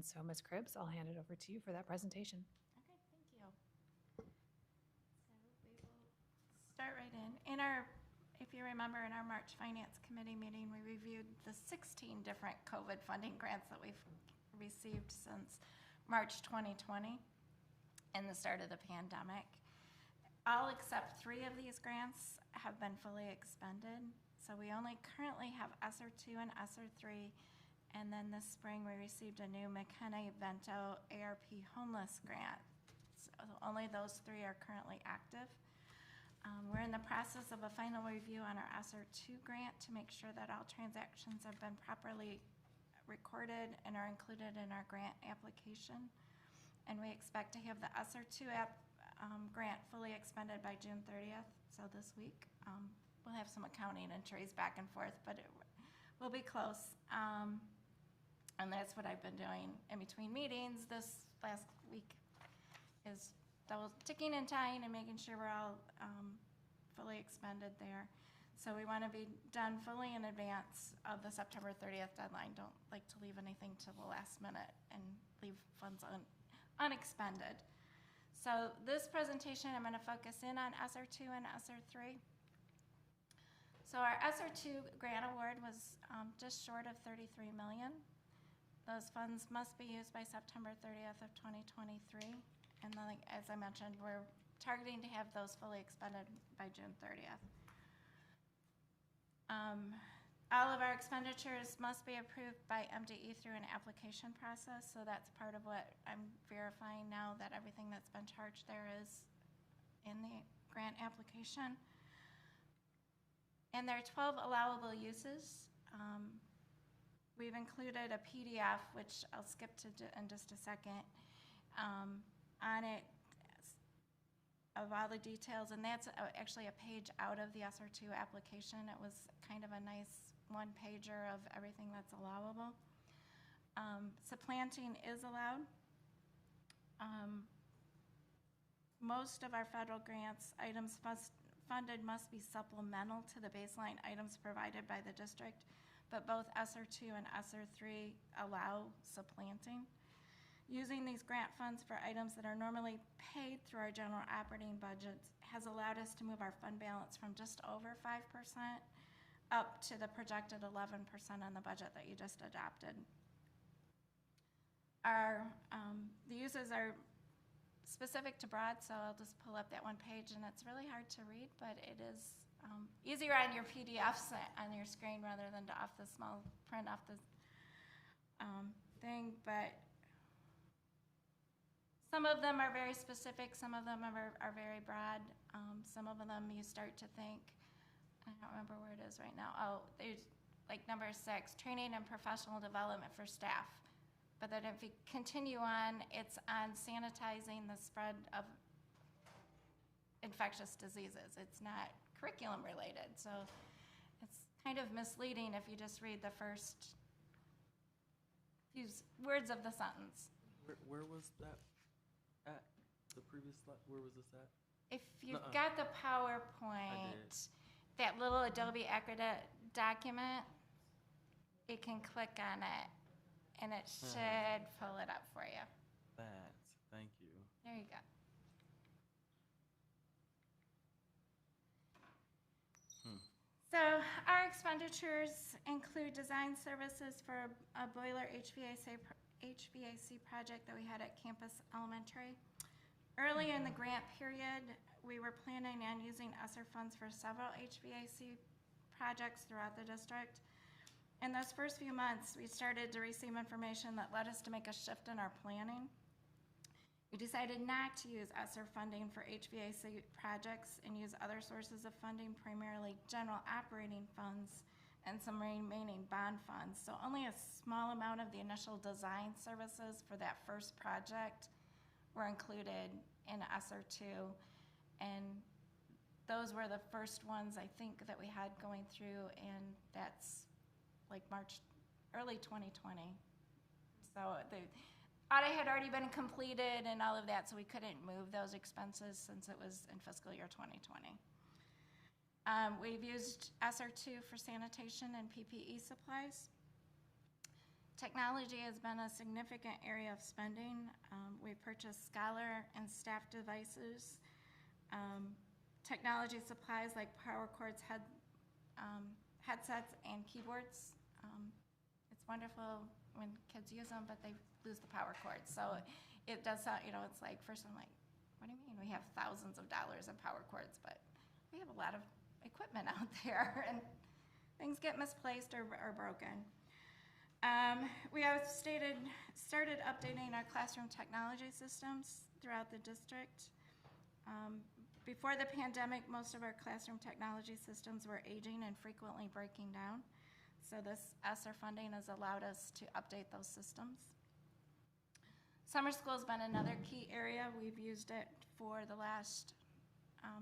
And so, Ms. Cribbs, I'll hand it over to you for that presentation. Okay, thank you. So we will start right in our, if you remember, in our March Finance Committee meeting, we reviewed the 16 different COVID funding grants that we've received since March 2020 and the start of the pandemic. All except 3 of these grants have been fully expended. So we only currently have ESSER 2 and ESSER 3. And then this spring we received a new McKenna-Vento ARP homeless grant. So only those 3 are currently active. We're in the process of a final review on our ESSER 2 grant to make sure that all transactions have been properly recorded and are included in our grant application. And we expect to have the ESSER 2 grant fully expended by June 30th, so this week. We'll have some accounting entries back and forth, but it will be close. And that's what I've been doing in between meetings this last week, is double ticking and tying and making sure we're all fully expended there. So we want to be done fully in advance of the September 30th deadline. Don't like to leave anything to the last minute and leave funds unexpended. So this presentation, I'm going to focus in on ESSER 2 and ESSER 3. So our ESSER 2 grant award was just short of $33 million. Those funds must be used by September 30th of 2023. And then, as I mentioned, we're targeting to have those fully expended by June 30th. All of our expenditures must be approved by MDE through an application process, so that's part of what I'm verifying now, that everything that's been charged there is in the grant application. And there are 12 allowable uses. We've included a PDF, which I'll skip to in just a second, on it of all the details, and that's actually a page out of the ESSER 2 application. It was kind of a nice one-pager of everything that's allowable. Supplanting is allowed. Most of our federal grants items funded must be supplemental to the baseline items provided by the district, but both ESSER 2 and ESSER 3 allow supplanting. Using these grant funds for items that are normally paid through our general operating budgets has allowed us to move our fund balance from just over 5% up to the projected 11% on the budget that you just adopted. The uses are specific to broad, so I'll just pull up that one page, and it's really hard to read, but it is easier on your PDFs on your screen rather than off the small print off the thing. But some of them are very specific, some of them are very broad. Some of them you start to think, I don't remember where it is right now. Oh, there's like number 6, training and professional development for staff. But then if you continue on, it's on sanitizing the spread of infectious diseases. It's not curriculum related. So it's kind of misleading if you just read the first few words of the sentence. Where was that at? The previous slide? Where was this at? If you've got the PowerPoint, that little Adobe Acrobat document, you can click on it, and it should pull it up for you. Thank you. There you go. So our expenditures include design services for a boiler HVAC project that we had at Campus Elementary. Early in the grant period, we were planning on using ESSER funds for several HVAC projects throughout the district. In those first few months, we started to receive information that led us to make a shift in our planning. We decided not to use ESSER funding for HVAC projects and use other sources of funding, primarily general operating funds and some remaining bond funds. So only a small amount of the initial design services for that first project were included in ESSER 2. And those were the first ones I think that we had going through, and that's like early 2020. So the audit had already been completed and all of that, so we couldn't move those expenses since it was in fiscal year 2020. We've used ESSER 2 for sanitation and PPE supplies. Technology has been a significant area of spending. We've purchased scholar and staff devices, technology supplies like power cords, headsets, and keyboards. It's wonderful when kids use them, but they lose the power cords. So it does sound, it's like, first I'm like, what do you mean? We have thousands of dollars in power cords, but we have a lot of equipment out there, and things get misplaced or broken. We have started updating our classroom technology systems throughout the district. Before the pandemic, most of our classroom technology systems were aging and frequently breaking down. So this ESSER funding has allowed us to update those systems. Summer school has been another key area. We've used it for the last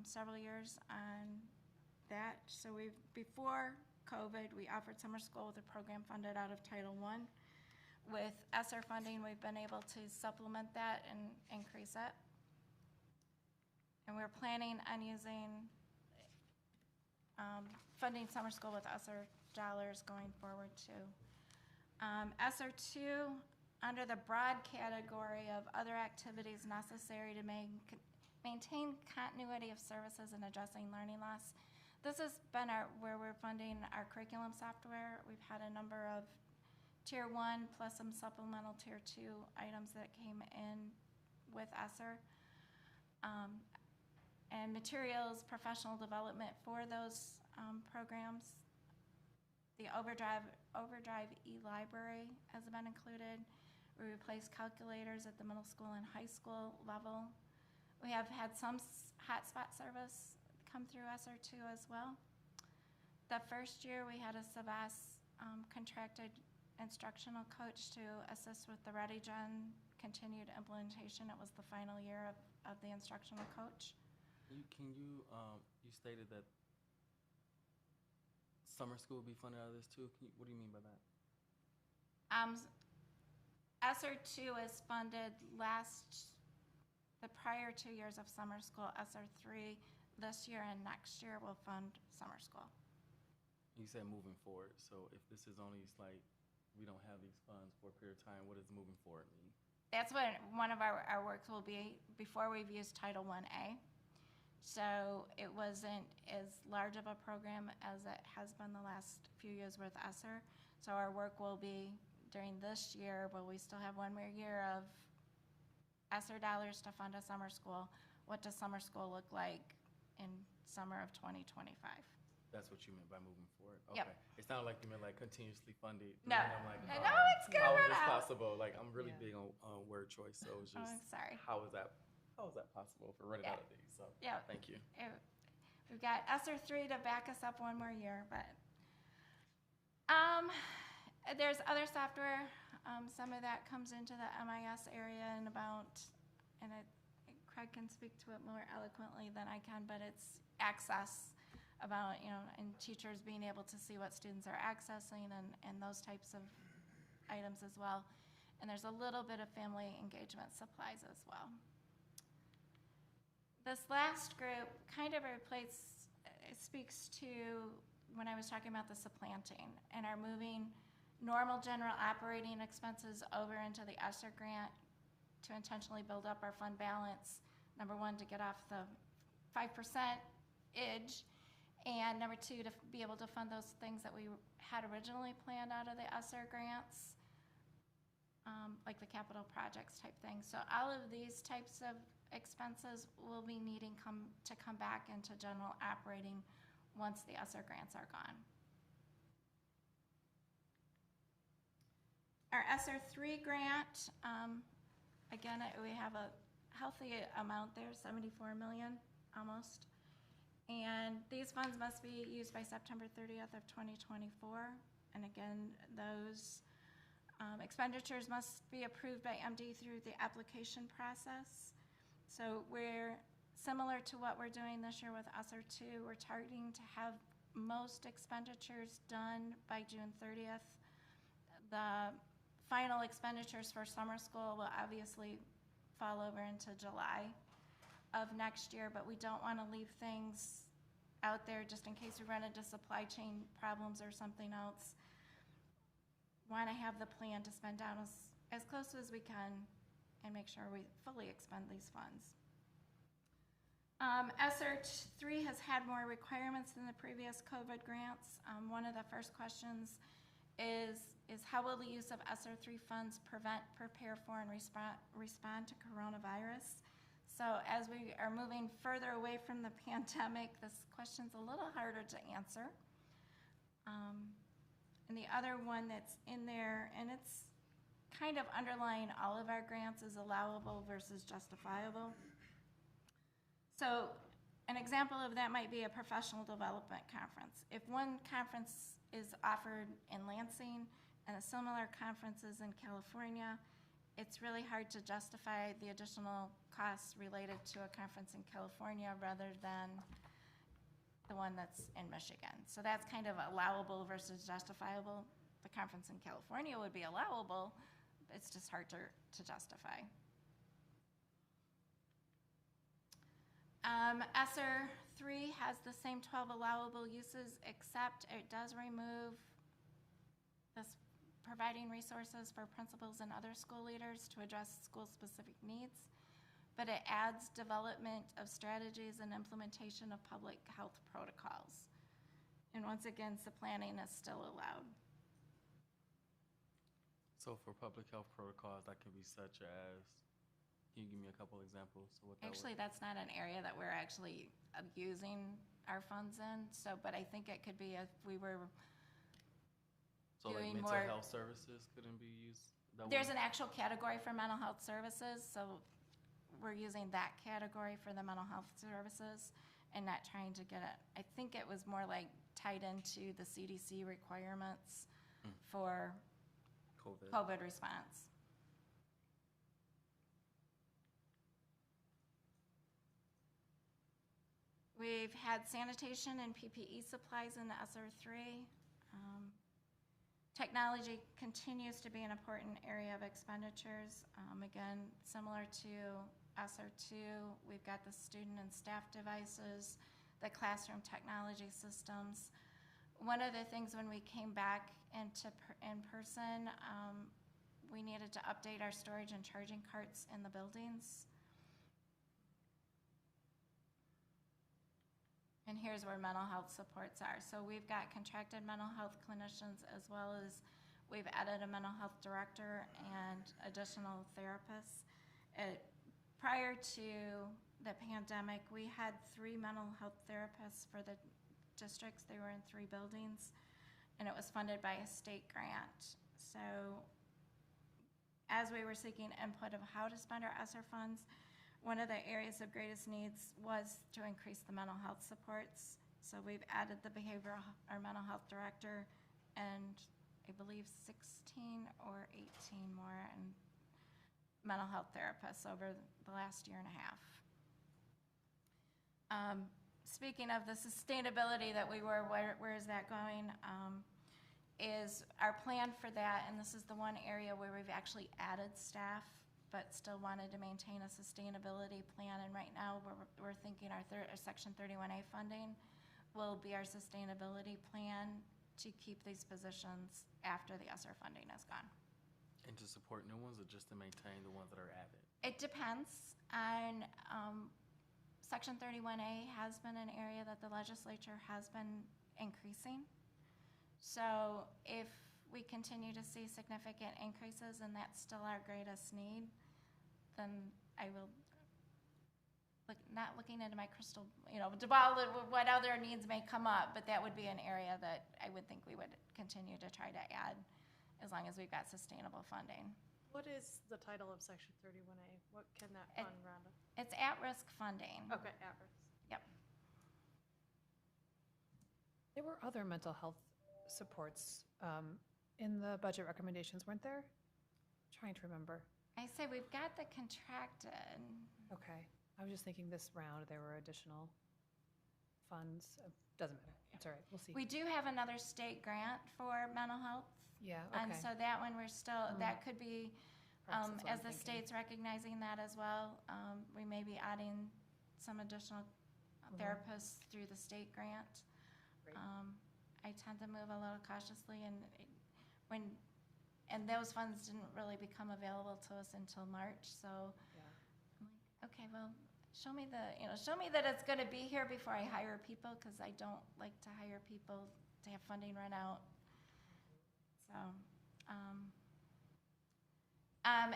several years on that. So before COVID, we offered summer school with a program funded out of Title I. With ESSER funding, we've been able to supplement that and increase it. And we're planning on funding summer school with ESSER dollars going forward too. ESSER 2, under the broad category of other activities necessary to maintain continuity of services and addressing learning loss. This has been where we're funding our curriculum software. We've had a number of Tier 1 plus some supplemental Tier 2 items that came in with ESSER. And materials, professional development for those programs. The Overdrive e-library has been included. We replaced calculators at the middle school and high school level. We have had some hotspot service come through ESSER 2 as well. The first year we had a SAVAS contracted instructional coach to assist with the ReadyGen continued implementation. It was the final year of the instructional coach. You stated that summer school will be funded out of this too. What do you mean by that? ESSER 2 is funded the prior 2 years of summer school. ESSER 3 this year and next year will fund summer school. You said moving forward. So if this is only like we don't have these funds for a period of time, what does moving forward mean? That's what one of our works will be. Before, we've used Title I-A. So it wasn't as large of a program as it has been the last few years with ESSER. So our work will be during this year, but we still have one more year of ESSER dollars to fund a summer school. What does summer school look like in summer of 2025? That's what you meant by moving forward? Yep. Okay. It sounded like you meant like continuously funded. No. And I'm like, No, it's good. How is this possible? Like, I'm really big on word choice, so it's just, I'm sorry. how is that possible if we're running out of these? So, Yeah. thank you. We've got ESSER 3 to back us up one more year, but there's other software. Some of that comes into the MIS area and Craig can speak to it more eloquently than I can, but it's access about, and teachers being able to see what students are accessing and those types of items as well. And there's a little bit of family engagement supplies as well. This last group kind of speaks to when I was talking about the supplanting and our moving normal general operating expenses over into the ESSER grant to intentionally build up our fund balance. Number one, to get off the 5% edge, and number two, to be able to fund those things that we had originally planned out of the ESSER grants, like the capital projects type thing. So all of these types of expenses will be needing to come back into general operating once the ESSER grants are gone. Our ESSER 3 grant, again, we have a healthy amount there, $74 million almost. And these funds must be used by September 30th of 2024. And again, those expenditures must be approved by MD through the application process. So we're similar to what we're doing this year with ESSER 2. We're targeting to have most expenditures done by June 30th. The final expenditures for summer school will obviously fall over into July of next year, but we don't want to leave things out there just in case we run into supply chain problems or something else. want to have the plan to spend down as close as we can and make sure we fully expend these funds. ESSER 3 has had more requirements than the previous COVID grants. One of the first questions is how will the use of ESSER 3 funds prevent, prepare for, and respond to coronavirus? So as we are moving further away from the pandemic, this question's a little harder to answer. And the other one that's in there, and it's kind of underlying all of our grants, is allowable versus justifiable. So an example of that might be a professional development conference. If one conference is offered in Lansing and a similar conference is in California, it's really hard to justify the additional costs related to a conference in California rather than the one that's in Michigan. So that's kind of allowable versus justifiable. The conference in California would be allowable, but it's just hard to justify. ESSER 3 has the same 12 allowable uses, except it does remove this providing resources for principals and other school leaders to address school-specific needs, but it adds development of strategies and implementation of public health protocols. And once again, planning is still allowed. So for public health protocols, that can be such as, can you give me a couple examples of what that Actually, that's not an area that we're actually using our funds in. So, but I think it could be if we were So like doing mental more- health services couldn't be used? There's an actual category for mental health services, so we're using that category for the mental health services and not trying to get it. I think it was more like tied into the CDC requirements for COVID response. We've had sanitation and PPE supplies in the ESSER 3. Technology continues to be an important area of expenditures. Again, similar to ESSER 2, we've got the student and staff devices, the classroom technology systems. One of the things when we came back in person, we needed to update our storage and charging carts in the buildings. And here's where mental health supports are. So we've got contracted mental health clinicians, as well as we've added a mental health director and additional therapists. Prior to the pandemic, we had 3 mental health therapists for the districts. They were in 3 buildings, and it was funded by a state grant. So as we were seeking input of how to spend our ESSER funds, one of the areas of greatest needs was to increase the mental health supports. So we've added the our mental health director, and I believe 16 or 18 more and mental health therapists over the last year and a half. Speaking of the sustainability that we were, where is that going? Is our plan for that, and this is the one area where we've actually added staff but still wanted to maintain a sustainability plan. And right now, we're thinking our Section 31A funding will be our sustainability plan to keep these positions after the ESSER funding is gone. And to support new ones, or just to maintain the ones that are added? It depends on, Section 31A has been an area that the legislature has been increasing. So if we continue to see significant increases and that's still our greatest need, then I will, not looking into my crystal, what other needs may come up, but that would be an area that I would think we would continue to try to add as long as we've got sustainable funding. What is the title of Section 31A? What can that fund round up? It's at-risk funding. Okay, at risk. Yep. There were other mental health supports in the budget recommendations, weren't there? Trying to remember. I say we've got the contracted. Okay. I was just thinking this round there were additional funds. Doesn't matter. It's all right. We'll see. We do have another state grant for mental health. Yeah. Okay. And so that one we're still, that could be, Perhaps that's what as I'm the thinking. state's recognizing that as well, we may be adding some additional therapists through the state grant. Great. I tend to move a little cautiously, and when and those funds didn't really become available to us until March, so Yeah. I'm like, okay, well, show me that it's gonna be here before I hire people, because I don't like to hire people to have funding run out. So,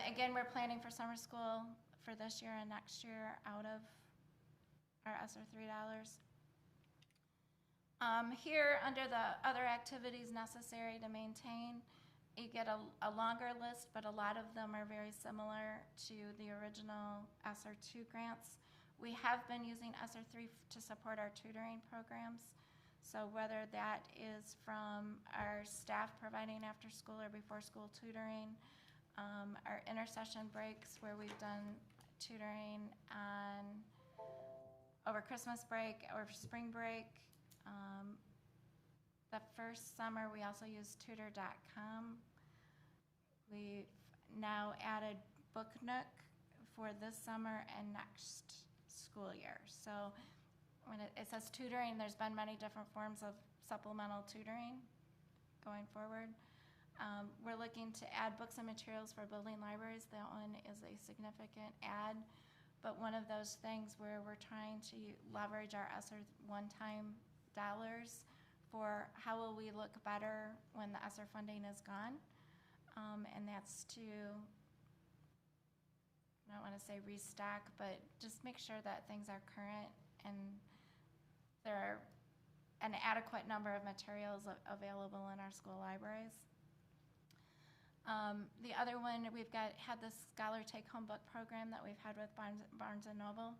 again, we're planning for summer school for this year and next year out of our ESSER $3. Here, under the other activities necessary to maintain, you get a longer list, but a lot of them are very similar to the original ESSER 2 grants. We have been using ESSER 3 to support our tutoring programs. So whether that is from our staff providing after-school or before-school tutoring, our intercession breaks where we've done tutoring over Christmas break or spring break. The first summer, we also used tutor.com. We've now added Book Nook for this summer and next school year. So when it says tutoring, there's been many different forms of supplemental tutoring going forward. We're looking to add books and materials for building libraries. That one is a significant add, but one of those things where we're trying to leverage our ESSER one-time dollars for how will we look better when the ESSER funding is gone. And that's to, I don't want to say restock, but just make sure that things are current and there are an adequate number of materials available in our school libraries. The other one, we've had this Scholar Take-Home Book program that we've had with Barnes & Noble.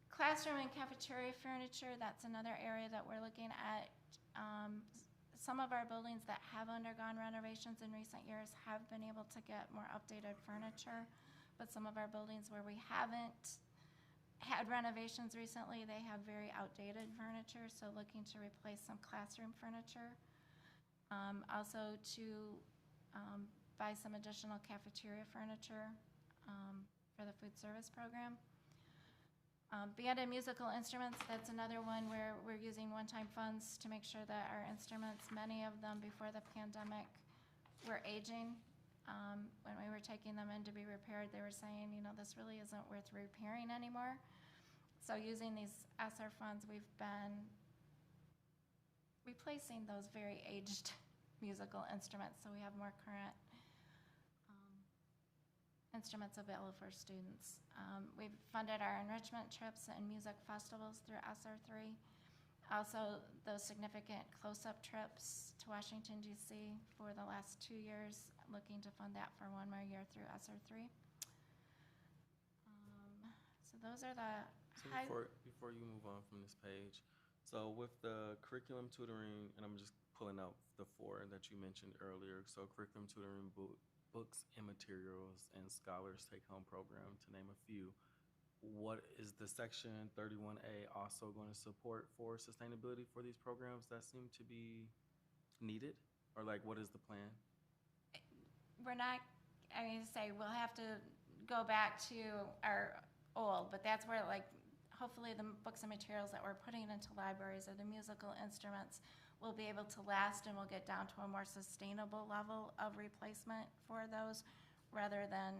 Classroom and cafeteria furniture, that's another area that we're looking at. Some of our buildings that have undergone renovations in recent years have been able to get more updated furniture, but some of our buildings where we haven't had renovations recently, they have very outdated furniture, so looking to replace some classroom furniture. Also to buy some additional cafeteria furniture for the food service program. Band and musical instruments, that's another one where we're using one-time funds to make sure that our instruments, many of them before the pandemic, were aging. When we were taking them in to be repaired, they were saying, this really isn't worth repairing anymore. So using these ESSER funds, we've been replacing those very aged musical instruments, so we have more current instruments available for students. We've funded our enrichment trips and music festivals through ESSER 3. Also, those significant close-up trips to Washington, D.C. for the last 2 years, looking to fund that for one more year through ESSER 3. So those are the before you move on from this page, so with the curriculum tutoring, and I'm just pulling out the 4 that you mentioned earlier, so curriculum tutoring, books and materials, and scholars take-home program, to name a few. What is the section 31A also going to support for sustainability for these programs that seem to be needed? Or what is the plan? We're not, we'll have to go back to our old, but that's where hopefully the books and materials that we're putting into libraries or the musical instruments will be able to last, and we'll get down to a more sustainable level of replacement for those rather than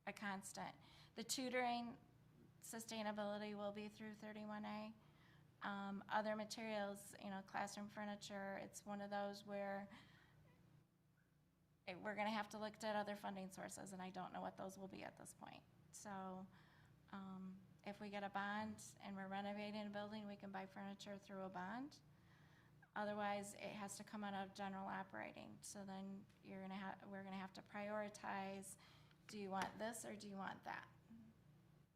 a constant. The tutoring sustainability will be through 31A. Other materials, classroom furniture, it's one of those where we're going to have to look at other funding sources, and I don't know what those will be at this point. So if we get a bond and we're renovating a building, we can buy furniture through a bond. Otherwise, it has to come out of general operating. So then we're gonna have to prioritize, do you want this or do you want that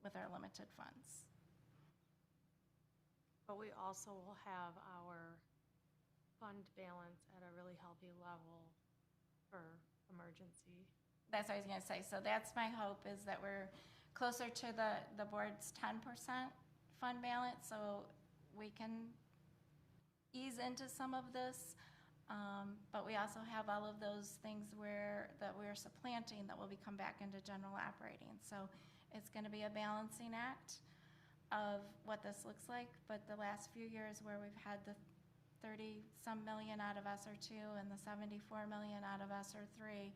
with our limited funds? But we also will have our fund balance at a really healthy level for emergency. That's what I was gonna say. So that's my hope, is that we're closer to the board's 10% fund balance, so we can ease into some of this. But we also have all of those things that we're supplanting that will come back into general operating. So it's going to be a balancing act of what this looks like. But the last few years where we've had the 30-some million out of ESSER two and the 74 million out of ESSER three,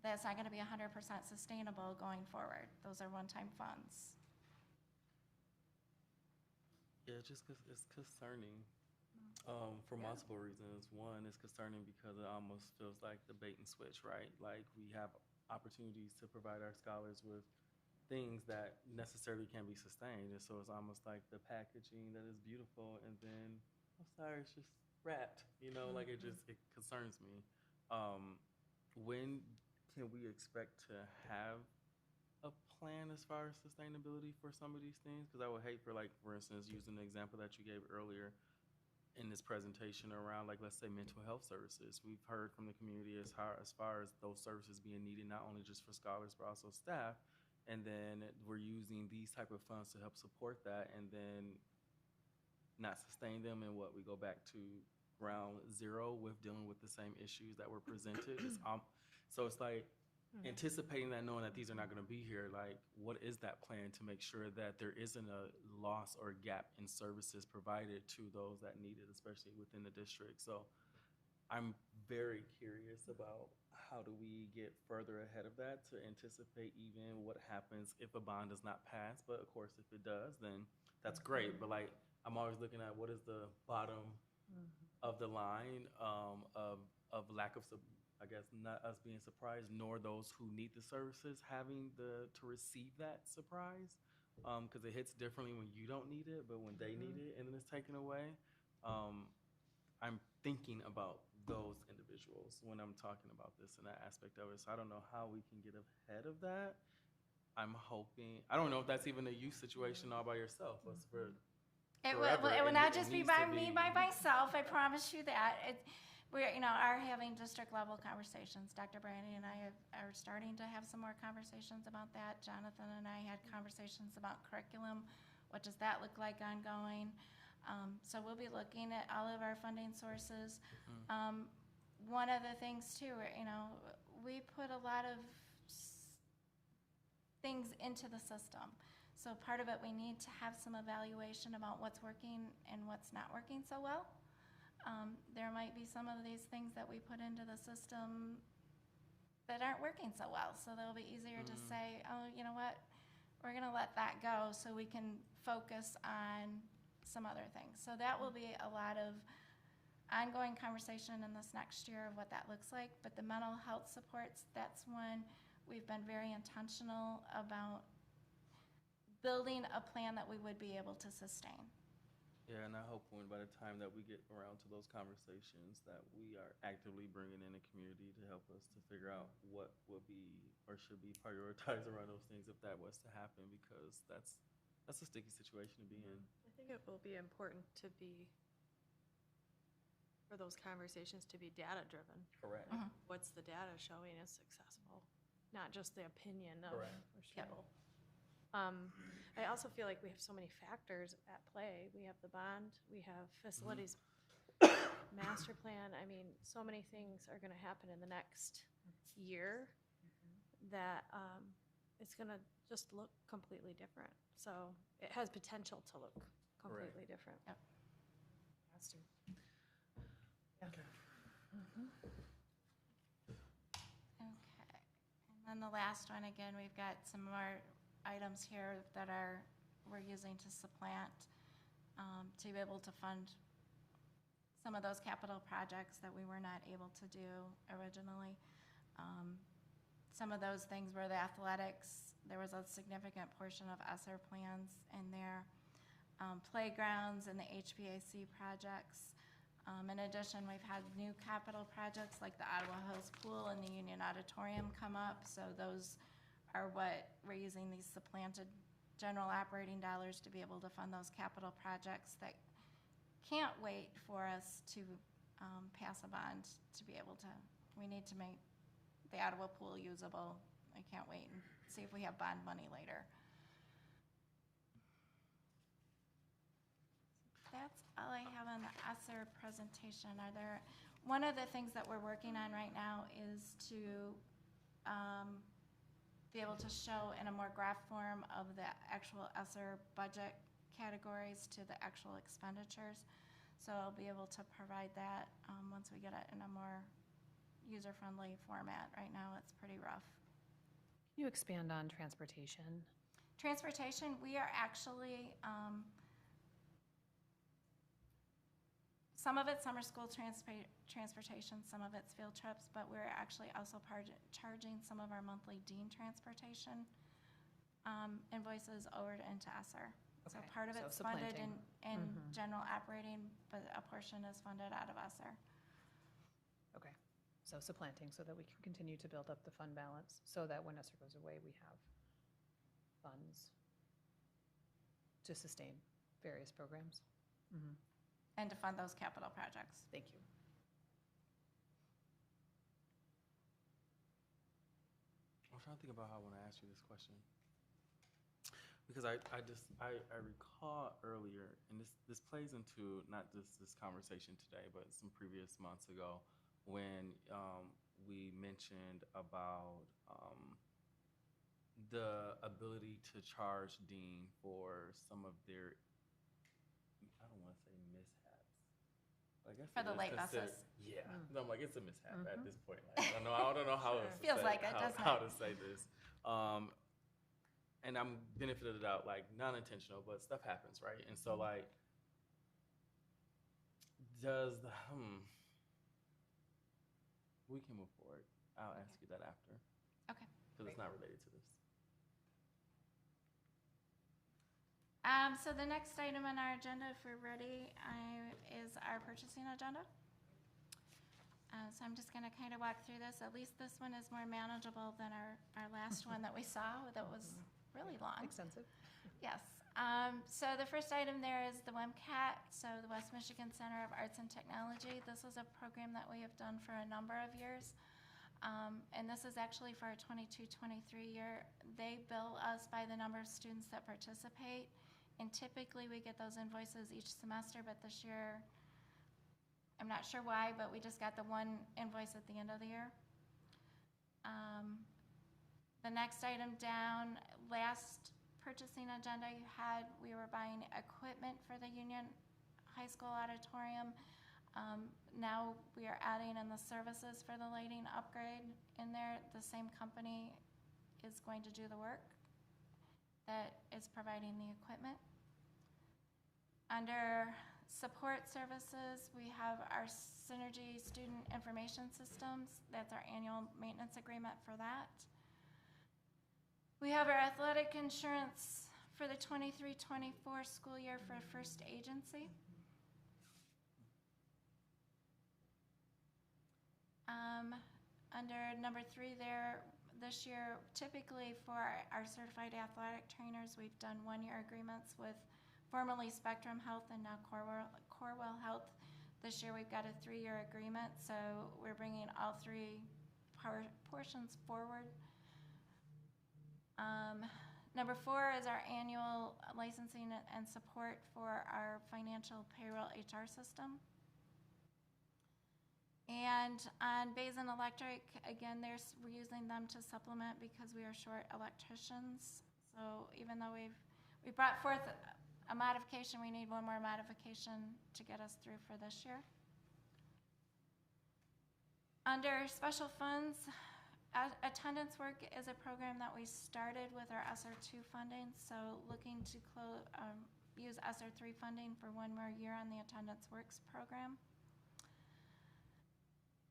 that's not gonna be 100% sustainable going forward. Those are one-time funds. Yeah, just 'cause it's concerning, for multiple reasons. One, it's concerning because it almost feels like the bait and switch, right? Like we have opportunities to provide our scholars with things that necessarily can be sustained. And so it's almost like the packaging that is beautiful and then, I'm sorry, it's just wrapped, like it concerns me. When can we expect to have a plan as far as sustainability for some of these things? Because I would hate for, like, for instance, using the example that you gave earlier in this presentation around, like, let's say mental health services. We've heard from the community as far as those services being needed, not only just for scholars, but also staff. And then we're using these type of funds to help support that and then not sustain them. And what we go back to ground zero with dealing with the same issues that were presented. So it's like, anticipating that, knowing that these are not going to be here, like, what is that plan to make sure that there isn't a loss or gap in services provided to those that need it, especially within the district? So I'm very curious about how do we get further ahead of that to anticipate even what happens if a bond does not pass. But of course, if it does, then that's great. But like, I'm always looking at what is the bottom of the line of lack of I guess not us being surprised, nor those who need the services having to receive that surprise, because it hits differently when you don't need it, but when they need it and then it's taken away. I'm thinking about those individuals when I'm talking about this and that aspect of it. So I don't know how we can get ahead of that. I'm hoping, I don't know if that's even a youth situation all by yourself. But It forever, will it not ne- it just be needs by to me, be- by myself, I promise you that. We are having district level conversations. Dr. Brandy and I are starting to have some more conversations about that. Jonathan and I had conversations about curriculum. What does that look like ongoing? So we'll be looking at all of our funding sources. One of the things too, we put a lot of things into the system. So part of it, we need to have some evaluation about what's working and what's not working so well. There might be some of these things that we put into the system that aren't working so well. So they'll be easier to say, oh, you know what, we're gonna let that go so we can focus on some other things. So that will be a lot of ongoing conversation in this next year of what that looks like. But the mental health supports, that's one we've been very intentional about building a plan that we would be able to sustain. Yeah, and I hope by the time that we get around to those conversations that we are actively bringing in a community to help us to figure out what will be or should be prioritized around those things if that was to happen, because that's a sticky situation to be in. I think it will be important for those conversations to be data-driven. Correct. What's the data showing is successful, not just the opinion of Correct. people. I also feel like we have so many factors at play. We have the bond, we have facilities master plan. I mean, so many things are going to happen in the next year that it's going to just look completely different. So it has potential to look completely different. Yep. Has to. Okay. And then the last one, again, we've got some more items here that we're using to supplant, to be able to fund some of those capital projects that we were not able to do originally. Some of those things were the athletics. There was a significant portion of ESSER plans in there. Playgrounds and the HVAC projects. In addition, we've had new capital projects like the Ottawa Hills Pool and the Union Auditorium come up. So those are what we're using these supplanted general operating dollars to be able to fund those capital projects that can't wait for us to pass a bond to be able to. We need to make the Ottawa Pool usable. I can't wait and see if we have bond money later. That's all I have on the ESSER presentation. One of the things that we're working on right now is to be able to show in a more graph form of the actual ESSER budget categories to the actual expenditures. So I'll be able to provide that once we get it in a more user-friendly format. Right now, it's pretty rough. Can you expand on transportation? Transportation, we are actually, some of it's summer school transportation, some of it's field trips, but we're actually also charging some of our monthly dean transportation invoices over into ESSER. So Okay, part of so it's funded supplanting. in Mhm. general operating, but a portion is funded out of ESSER. Okay, so supplanting so that we can continue to build up the fund balance so that when ESSER goes away, we have funds to sustain various programs. Mhm. And to fund those capital projects. Thank you. I'm trying to think about how I want to ask you this question. Because I recall earlier, and this plays into not just this conversation today, but some previous months ago, when we mentioned about the ability to charge Dean for some of their, I don't want to say mishaps. I guess For it the is late considered- buses. Yeah, Mm. no, I'm like, it's a mishap at Mhm. this point. Like, I don't know how Sure. to Feels say, like it, doesn't how it? to say this. And I'm benefit of the doubt, like non-intentional, but stuff happens, right? And so like, does the we can move forward. I'll ask you that after. Okay. Because it's not related to this. So the next item on our agenda, if we're ready, is our purchasing agenda. So I'm just going to kind of walk through this. At least this one is more manageable than our last one that we saw that was really long. Extensive. Yes. So the first item there is the WMCAT, so the West Michigan Center of Arts and Technology. This is a program that we have done for a number of years. And this is actually for our 22-23 year. They bill us by the number of students that participate. And typically we get those invoices each semester, but this year, I'm not sure why, but we just got the one invoice at the end of the year. The next item down, last purchasing agenda you had, we were buying equipment for the Union High School auditorium. Now we are adding in the services for the lighting upgrade in there. The same company is going to do the work that is providing the equipment. Under support services, we have our Synergy Student Information Systems. That's our annual maintenance agreement for that. We have our athletic insurance for the 23-24 school year for First Agency. Under number 3 there, this year, typically for our certified athletic trainers, we've done 1-year agreements with formerly Spectrum Health and now Corewell Health. This year we've got a 3-year agreement, so we're bringing all 3 portions forward. Number 4 is our annual licensing and support for our financial payroll HR system. And on Basin Electric, again, we're using them to supplement because we are short electricians. So even though we brought forth a modification, we need one more modification to get us through for this year. Under special funds, attendance work is a program that we started with our ESSER 2 funding. So looking to use ESSER 3 funding for 1 more year on the attendance works program.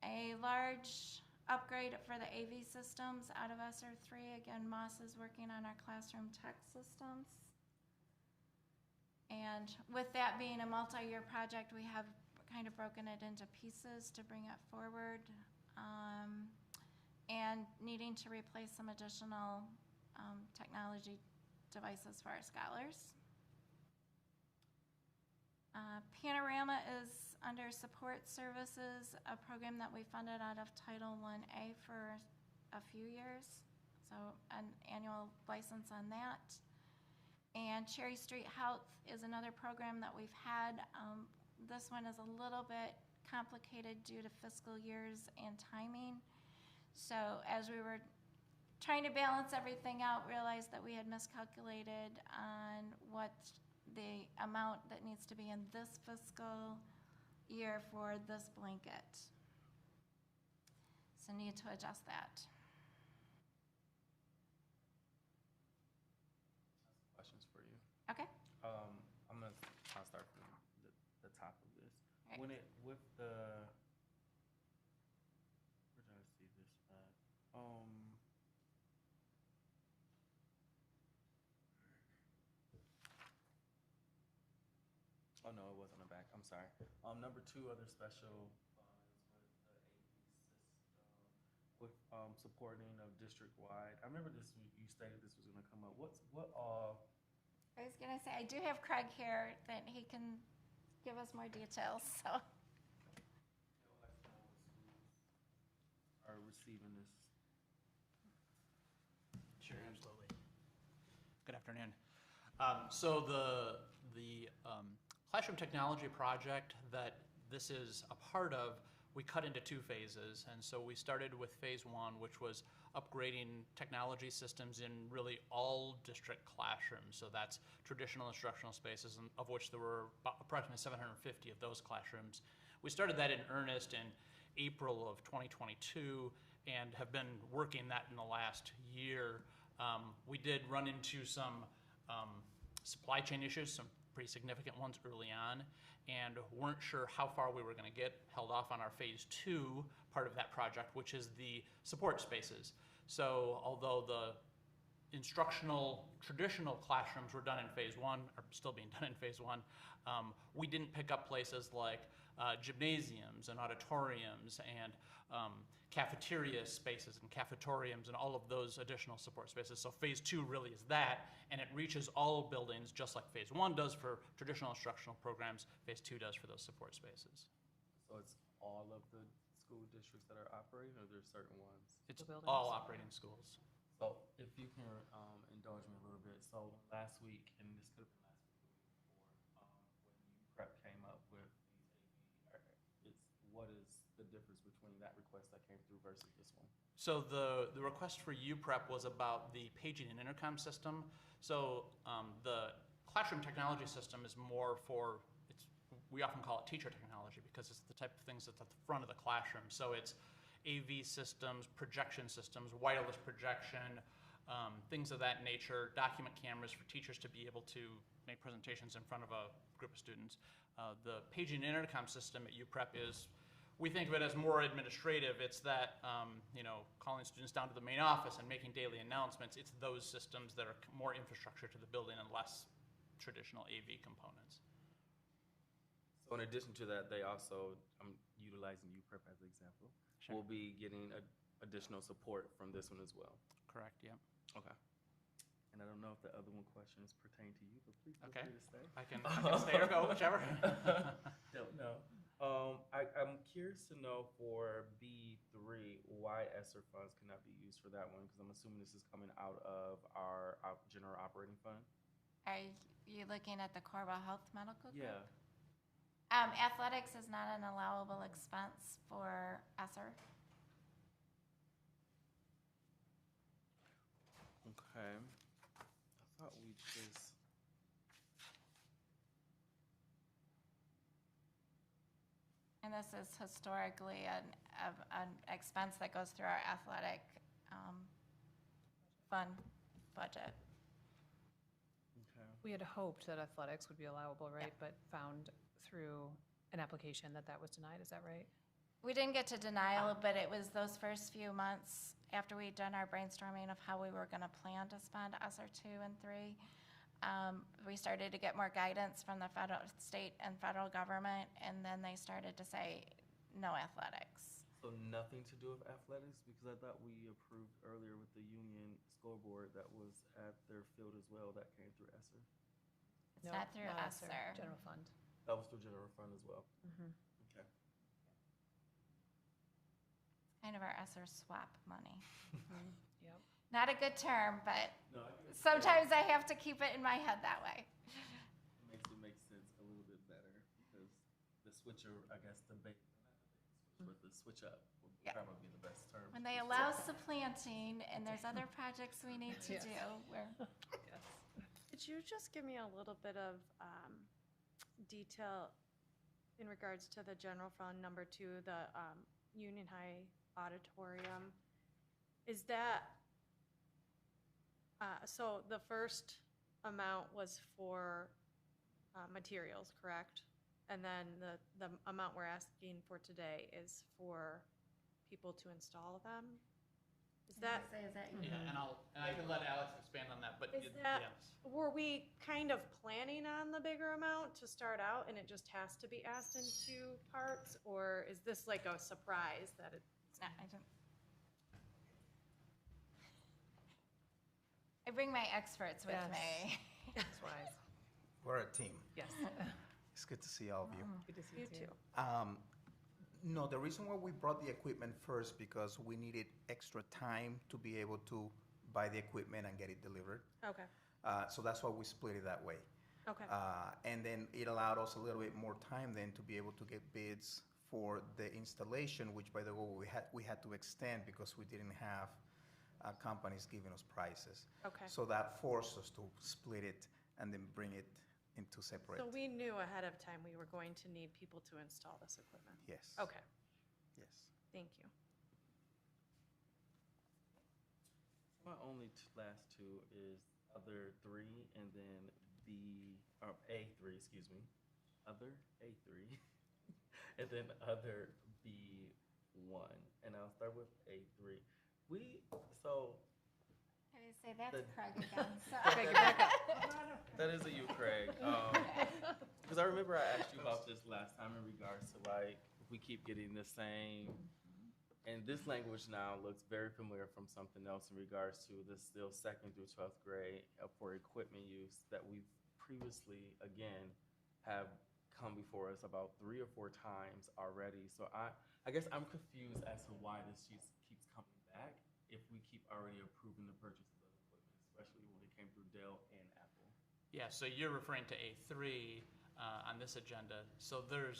A large upgrade for the AV systems out of ESSER 3. Again, Moss is working on our classroom tech systems. And with that being a multi-year project, we have kind of broken it into pieces to bring it forward. And needing to replace some additional technology devices for our scholars. Panorama is under support services, a program that we funded out of Title I-A for a few years, so an annual license on that. And Cherry Street Health is another program that we've had. This one is a little bit complicated due to fiscal years and timing. So as we were trying to balance everything out, realized that we had miscalculated on what the amount that needs to be in this fiscal year for this blanket. So need to adjust that. Questions for you. Okay? I'll start from the top of this. Right. When it, with the, where did I see this at? Oh no, it was on the back, I'm sorry. Number 2, other special funds with the AV system, with, supporting of district-wide. I remember this, you stated this was gonna come up. What all? I was gonna say, I do have Craig here, that he can give us more details, so. Are receiving this? Sure, absolutely. Good afternoon. So the classroom technology project that this is a part of, we cut into 2 phases. And so we started with phase 1, which was upgrading technology systems in really all district classrooms. So that's traditional instructional spaces, of which there were approximately 750 of those classrooms. We started that in earnest in April of 2022 and have been working that in the last year. We did run into some supply chain issues, some pretty significant ones early on, and weren't sure how far we were going to get, held off on our phase 2 part of that project, which is the support spaces. So although the instructional traditional classrooms were done in phase 1, are still being done in phase 1, we didn't pick up places like gymnasiums and auditoriums and cafeteria spaces and cafetoriums and all of those additional support spaces. So phase 2 really is that, and it reaches all buildings just like phase 1 does for traditional instructional programs, phase 2 does for those support spaces. So it's all of the school districts that are operating, or there's certain ones? It's buildings. all operating schools. So if you can indulge me a little bit, so last week, and this could have been last week, the week before, when you prep came up with these AV, what is the difference between that request that came through versus this one? So the request for UPrep was about the paging and intercom system. So the classroom technology system is more for, we often call it teacher technology because it's the type of things that's at the front of the classroom. So it's AV systems, projection systems, wireless projection, things of that nature, document cameras for teachers to be able to make presentations in front of a group of students. The paging and intercom system at UPrep is, we think of it as more administrative. It's that, calling students down to the main office and making daily announcements. It's those systems that are more infrastructure to the building and less traditional AV components. So in addition to that, they also, I'm utilizing UPrep as an example, Sure. will be getting additional support from this one as well. Correct, yeah. Okay. And I don't know if the other one questions pertain to you, but please feel Okay. free to stay. I can stay or go, whichever. Don't know. I'm curious to know for B3 why ESSER funds cannot be used for that one, because I'm assuming this is coming out of our general operating fund. Are you looking at the Corval Health Medical Group? Yeah. Athletics is not an allowable expense for ESSER. Okay. I thought we just. And this is historically an expense that goes through our athletic fund budget. Okay. We had hoped that athletics would be allowable, right? But found through an application that was denied, is that right? We didn't get to denial, but it was those first few months after we'd done our brainstorming of how we were going to plan to spend ESSER 2 and 3. We started to get more guidance from the state and federal government, and then they started to say no athletics. So nothing to do with athletics, because I thought we approved earlier with the union scoreboard that was at their field as well, that came through ESSER. It's No, not through ESSER. General fund. That was through general fund as well. Mm-hmm. Okay. Kind of our ESSER swap money. Yep. Not a good term, but No, I get it. sometimes I have to keep it in my head that way. It makes sense a little bit better, because the switcher, I guess, but the switch up would Yeah. probably be the best term. When they allow supplanting and there's other projects we need to Yes. do, we're Yes. Could you just give me a little bit of detail in regards to the general fund, number 2, the Union High Auditorium, is that, so the first amount was for materials, correct? And then the amount we're asking for today is for people to install them? Is that, Is that Yeah, and I can let Alex expand on that, but is it- that, yes. were we kind of planning on the bigger amount to start out and it just has to be asked in 2 parts? Or is this like a surprise that it, It's not, I don't. I bring my experts with Yes. me. That's wise. We're a team. Yes. It's good to see all of you. Good to see you you too. too? No, the reason why we brought the equipment first because we needed extra time to be able to buy the equipment and get it delivered. Okay, So that's why we split it that way. okay, And then it allowed us a little bit more time then to be able to get bids for the installation, which by the way, we had to extend because we didn't have companies giving us prices. okay. So that forced us to split it and then bring it into separate. So we knew ahead of time we were going to need people to install this equipment? Yes. Okay, Yes. thank you. My only last 2 is other 3 and then A3, excuse me. Other A3 and then other B1. And I'll start with A3. I would say that's The- Craig again, so. Craig, you're back up. That is a you, Craig. Because I remember I asked you about this last time in regards to like, we keep getting the same, and this language now looks very familiar from something else in regards to the still 2nd through 12th grade for equipment use that we've previously, again, have come before us about 3 or 4 times already. So I guess I'm confused as to why this keeps coming back if we keep already approving the purchases of equipment, especially when it came through Dell and Apple. Yeah, so you're referring to A3 on this agenda. So there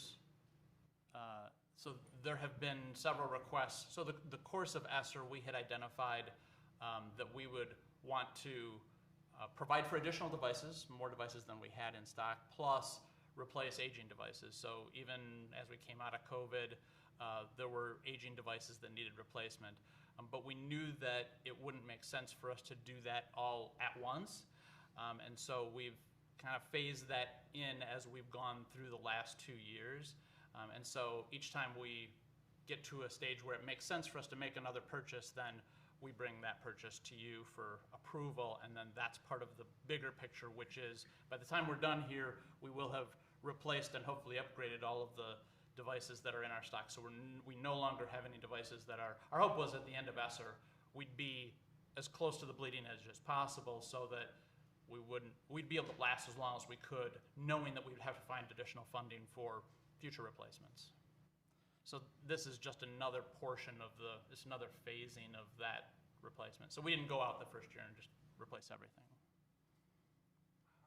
have been several requests. So the course of ESSER, we had identified that we would want to provide for additional devices, more devices than we had in stock, plus replace aging devices. So even as we came out of COVID, there were aging devices that needed replacement. But we knew that it wouldn't make sense for us to do that all at once. And so we've kind of phased that in as we've gone through the last 2 years. And so each time we get to a stage where it makes sense for us to make another purchase, then we bring that purchase to you for approval. And then that's part of the bigger picture, which is by the time we're done here, we will have replaced and hopefully upgraded all of the devices that are in our stock. So we no longer have any devices that are, our hope was at the end of ESSER, we'd be as close to the bleeding edge as possible so that we'd be able to last as long as we could, knowing that we would have to find additional funding for future replacements. So this is just another portion of it's another phasing of that replacement. So we didn't go out the first year and just replace everything.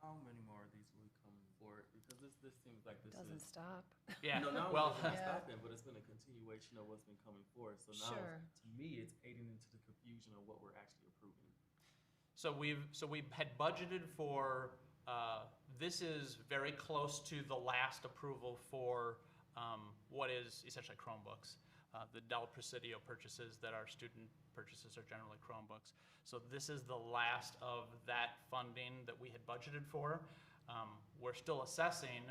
How many more of these will come forward? Because this seems like this Doesn't is stop. Yeah, no, not well, only is it Yeah. stopping, but it's been a continuation of what's been coming forward. So now, Sure. to me, it's aiding into the confusion of what we're actually approving. so we had budgeted for, this is very close to the last approval for what is essentially Chromebooks. The Dell Presidio purchases that our student purchases are generally Chromebooks. So this is the last of that funding that we had budgeted for. We're still assessing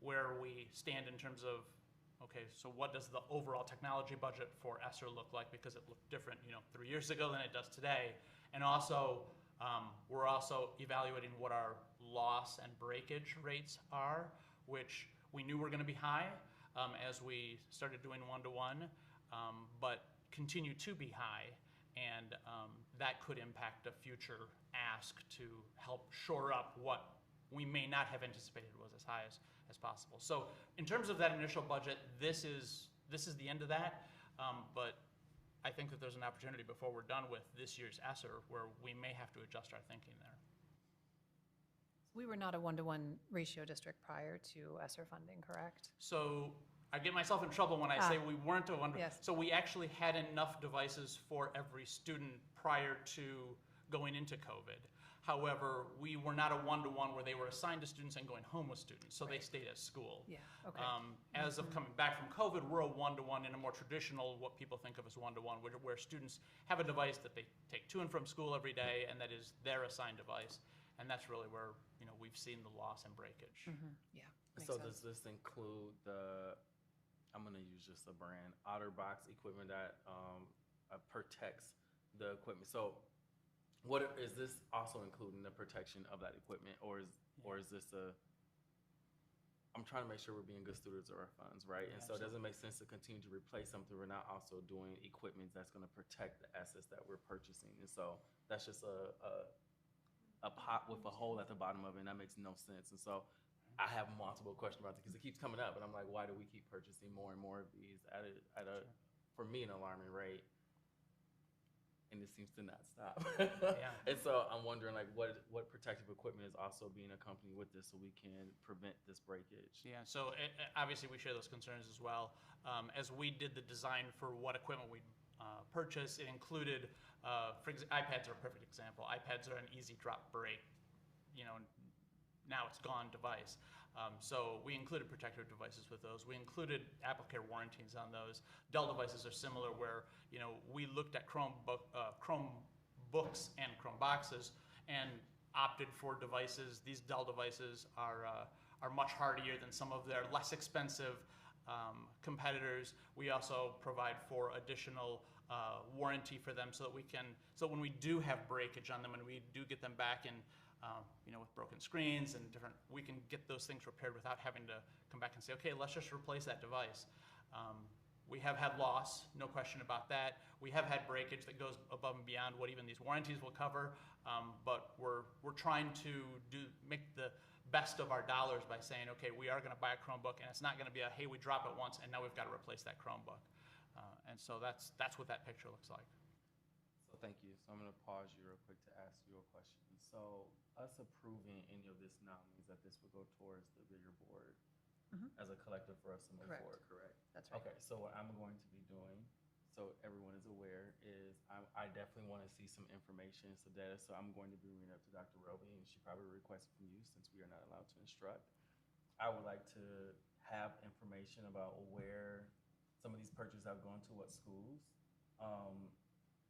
where we stand in terms of, okay, so what does the overall technology budget for ESSER look like? Because it looked different, 3 years ago than it does today. And also, we're also evaluating what our loss and breakage rates are, which we knew were going to be high as we started doing one-to-one, but continue to be high. And that could impact a future ask to help shore up what we may not have anticipated was as high as possible. So in terms of that initial budget, this is the end of that, but I think that there's an opportunity before we're done with this year's ESSER where we may have to adjust our thinking there. We were not a 1-to-1 ratio district prior to ESSER funding, correct? So I get myself in trouble when I say we weren't a one. Yes. So we actually had enough devices for every student prior to going into COVID. However, we were not a one-to-one where they were assigned to students and going home with students, so they stayed at school. Yeah, okay. As of coming back from COVID, we're a one-to-one in a more traditional, what people think of as one-to-one, where students have a device that they take to and from school every day, and that is their assigned device. And that's really where, we've seen the loss and breakage. Yeah, makes So sense. does this include I'm gonna use just a brand, OtterBox equipment that protects the equipment? So what is this also including the protection of that equipment, or is this I'm trying to make sure we're being good stewards of our funds, right? And so it doesn't make sense to continue to replace something we're not also doing equipment that's gonna protect the assets that we're purchasing. And so that's just a pot with a hole at the bottom of it, and that makes no sense. And so I have multiple questions about it because it keeps coming up, and I'm like, why do we keep purchasing more and more of these at a for me, an alarming rate? And it seems to not stop. Yeah. And so I'm wondering, like, what protective equipment is also being accompanied with this so we can prevent this breakage? Yeah, so obviously we share those concerns as well. As we did the design for what equipment we purchased, it included, iPads are a perfect example. iPads are an easy drop break, now it's gone device. So we included protective devices with those. We included AppleCare warranties on those. Dell devices are similar where, we looked at Chromebooks and Chromeboxes and opted for devices. These Dell devices are much hardier than some of their less expensive competitors. We also provide for additional warranty for them so that when we do have breakage on them and we do get them back in, with broken screens and we can get those things repaired without having to come back and say, okay, let's just replace that device. We have had loss, no question about that. We have had breakage that goes above and beyond what even these warranties will cover, but we're trying to make the best of our dollars by saying, okay, we are going to buy a Chromebook, and it's not going to be hey, we drop it once, and now we've got to replace that Chromebook. And so that's what that picture looks like. So thank you. So I'm going to pause you real quick to ask you a question. So us approving any of this now means that this would go towards the bigger board as a collective for us to move Correct. forward, correct? That's right. Okay, so what I'm going to be doing, so everyone is aware, is I definitely want to see some information, some data. So I'm going to be reading up to Dr. Roby, and she probably requested from you since we are not allowed to instruct. I would like to have information about where some of these purchases have gone to, what schools,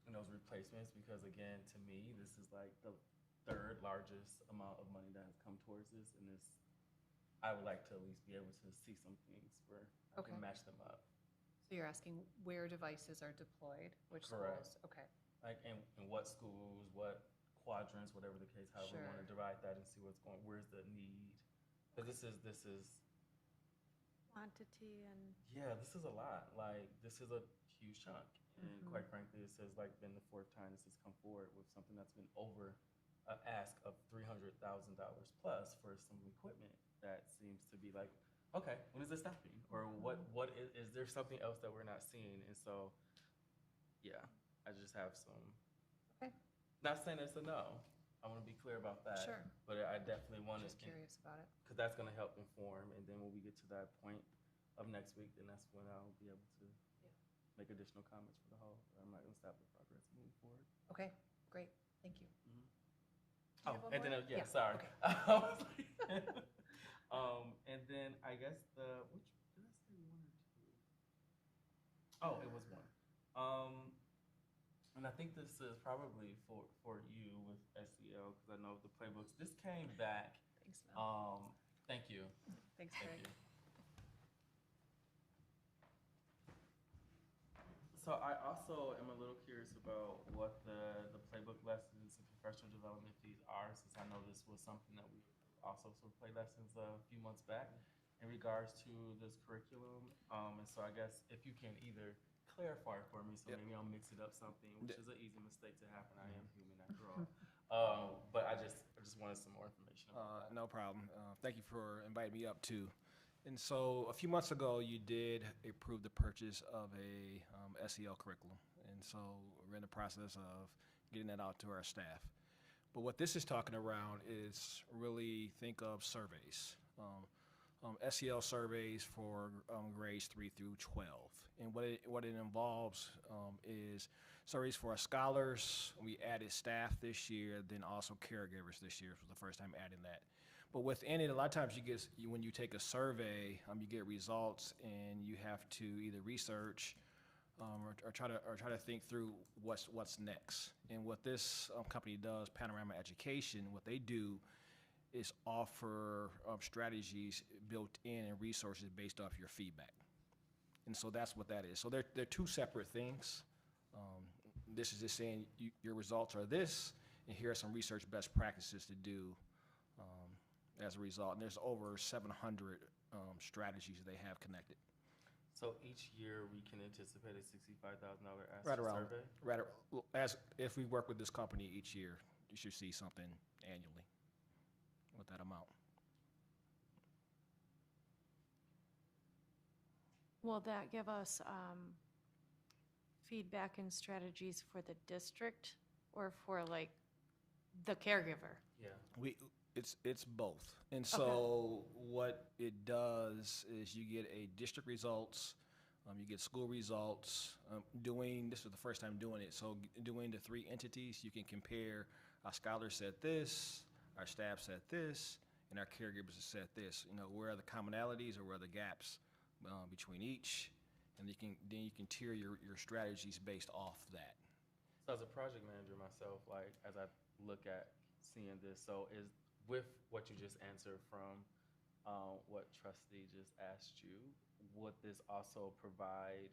and those replacements, because again, to me, this is like the third largest amount of money that has come towards this, and I would like to at least be able to see some things where I Okay. can match them up. So you're asking where devices are deployed, which Correct. schools? Okay, Like, in what schools, what quadrants, whatever the case, however we want to Sure. divide that and see what's going, where's the need? Because this is, Quantity and yeah, this is a lot. Like, this is a huge chunk. And Mhm. quite frankly, this has like been the fourth time this has come forward with something that's been over an ask of $300,000 plus for some equipment that seems to be like, okay, when is this stopping? Or what is there something else that we're not seeing? And so, yeah, I just have some, okay, not saying it's a no. I want to be clear about that. Sure. But I definitely want to, just curious about it. because that's going to help inform. And then when we get to that point of next week, then that's when I'll be able to make additional comments for the whole. I'm not going to stop the progress moving forward. Okay, great, thank you. Oh, have one and then, more? yeah, Yeah, sorry. okay. I was like, and then I guess which, did I say one or two? Oh, it was one. And I think this is probably for you with SEL, because I know the playbooks, this came back. Thanks, Mel. Thank you. Thanks, Thank Greg. you. So I also am a little curious about what the playbook lessons and professional development fees are, since I know this was something that we also sort of play lessons a few months back in regards to this curriculum. And so I guess if you can either clarify for me, so maybe I'll mix it up something, which is an easy mistake to happen. I am human after all. But I just wanted some more information about that. No problem. Thank you for inviting me up too. And so a few months ago, you did approve the purchase of a SEL curriculum. And so we're in the process of getting that out to our staff. But what this is talking around is really think of surveys, SEL surveys for grades 3 through 12. And what it involves is surveys for our scholars. We added staff this year, then also caregivers this year. It was the first time adding that. But within it, a lot of times when you take a survey, you get results, and you have to either research or try to think through what's next. And what this company does, Panorama Education, what they do is offer strategies built in and resources based off your feedback. And so that's what that is. So they're two separate things. This is just saying your results are this, and here are some research best practices to do as a result. And there's over 700 strategies they have connected. So each year we can anticipate a $65,000 ask Right around, survey? if we work with this company each year, you should see something annually with that amount. Will that give us feedback and strategies for the district or for like the caregiver? Yeah. It's both. And so what it does is you get a district results, you get school results. This is the first time doing it, so doing the three entities, you can compare our scholars said this, our staff said this, and our caregivers said this. Where are the commonalities or where are the gaps between each, and then you can tier your strategies based off that. So as a project manager myself, like as I look at seeing this, so is with what you just answered from what trustee just asked you, would this also provide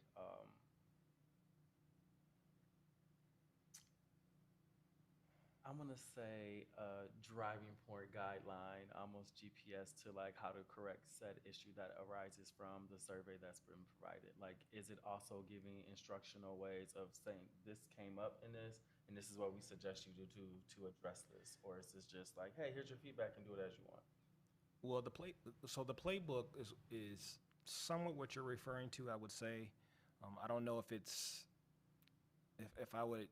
I'm gonna say a driving point guideline, almost GPS to like how to correct said issue that arises from the survey that's been provided? Like, is it also giving instructional ways of saying this came up in this, and this is what we suggest you to do to address this? Or is this just like, hey, here's your feedback and do it as you want? Well, the playbook is somewhat what you're referring to, I would say. I don't know if it's, if I would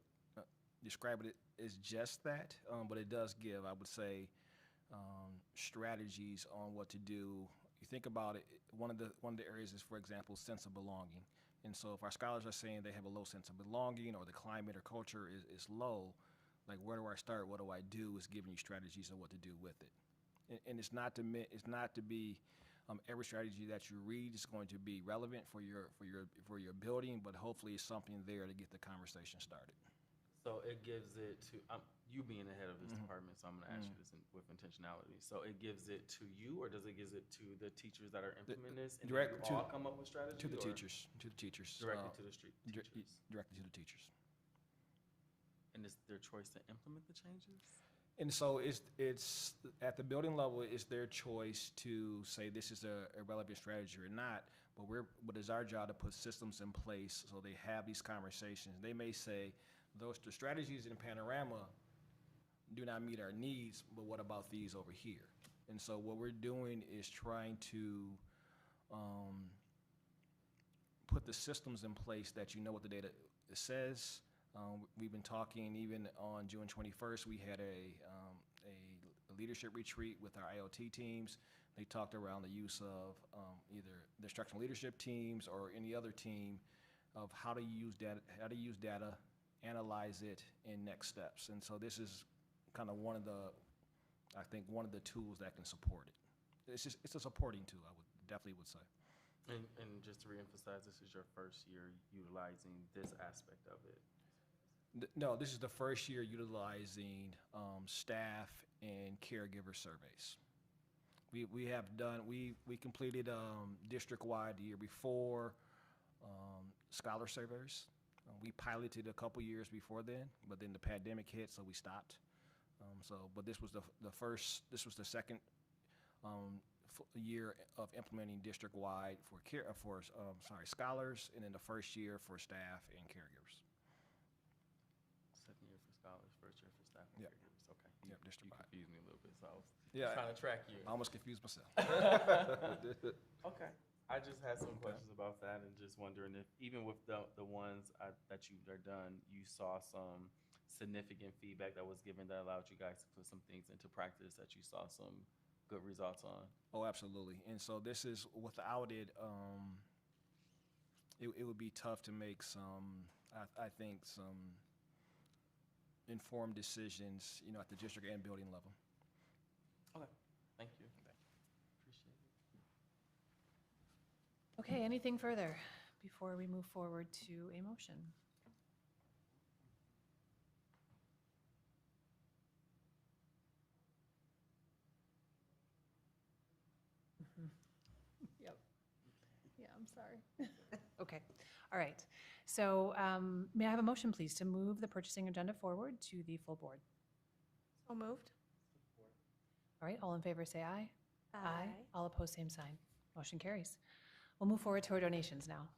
describe it as just that, but it does give, I would say, strategies on what to do. You think about it, one of the areas is, for example, sense of belonging. And so if our scholars are saying they have a low sense of belonging, or the climate or culture is low, like, where do I start? What do I do? Is giving you strategies on what to do with it. And it's not to be every strategy that you read is going to be relevant for your building, but hopefully it's something there to get the conversation started. So it gives it to you being the head of this department. So I'm going to ask you this with intentionality. So it gives it to you, or does it give it to the teachers that are implementing this, and you all come up with strategy? To the teachers. Directly to the teachers. Directly to the teachers. And it's their choice to implement the changes? And so it's at the building level, it's their choice to say this is a relevant strategy or not, but it's our job to put systems in place so they have these conversations. They may say, the strategies in Panorama do not meet our needs, but what about these over here? And so what we're doing is trying to put the systems in place that you know what the data says. We've been talking, even on June 21st, we had a leadership retreat with our IoT teams. They talked around the use of either the instructional leadership teams or any other team of how to use data, analyze it, and next steps. And so this is kind of one of the tools that can support it. It's a supporting tool, I would say. And just to reemphasize, this is your first year utilizing this aspect of it. No, this is the first year utilizing staff and caregiver surveys. We completed district-wide the year before scholar surveys. We piloted a couple years before then, but then the pandemic hit, so we stopped. But this was the second year of implementing district-wide for scholars, and then the first year for staff and caregivers. Second year for scholars, first year for staff and Yep. caregivers. Okay. Yep, You district-wide. confused me a little bit, so I was Yeah, trying to track you. I almost confused myself. Okay. I just had some questions about that, and just wondering if, even with the ones that you are done, you saw some significant feedback that was given that allowed you guys to put some things into practice that you saw some good results on. Oh, absolutely. And so this is, without it, it would be tough to make some, I think, some informed decisions, at the district and building level. Okay, thank you. Appreciate it. Okay, anything further before we move forward to a motion? Yep. Yeah, I'm sorry. Okay, all right. So may I have a motion, please, to move the purchasing agenda forward to the full board? So moved? All right, all in favor, say aye. All opposed, same sign. Motion carries. We'll move forward to our donations now.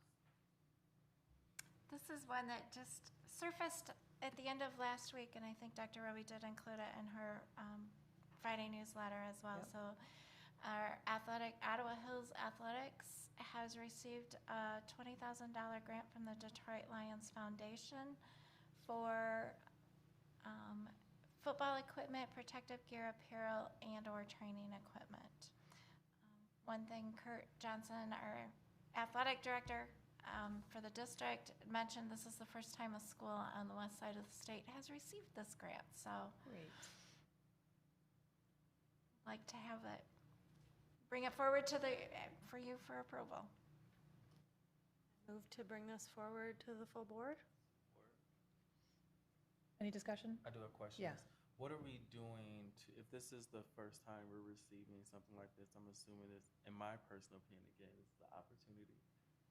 This is one that just surfaced at the end of last week, and I think Dr. Roby did include it in her Friday newsletter as well. Yep. So our Ottawa Hills Athletics has received a $20,000 grant from the Detroit Lions Foundation for football equipment, protective gear, apparel, and/or training equipment. One thing Kurt Johnson, our athletic director for the district, mentioned this is the first time a school on the west side of the state has received this grant. So Great. I'd like to have it, bring it forward to for you for approval. Move to bring this forward to the full board? Any discussion? I do have questions. Yeah. What are we doing if this is the first time we're receiving something like this? I'm assuming this, in my personal opinion, again, this is the opportunity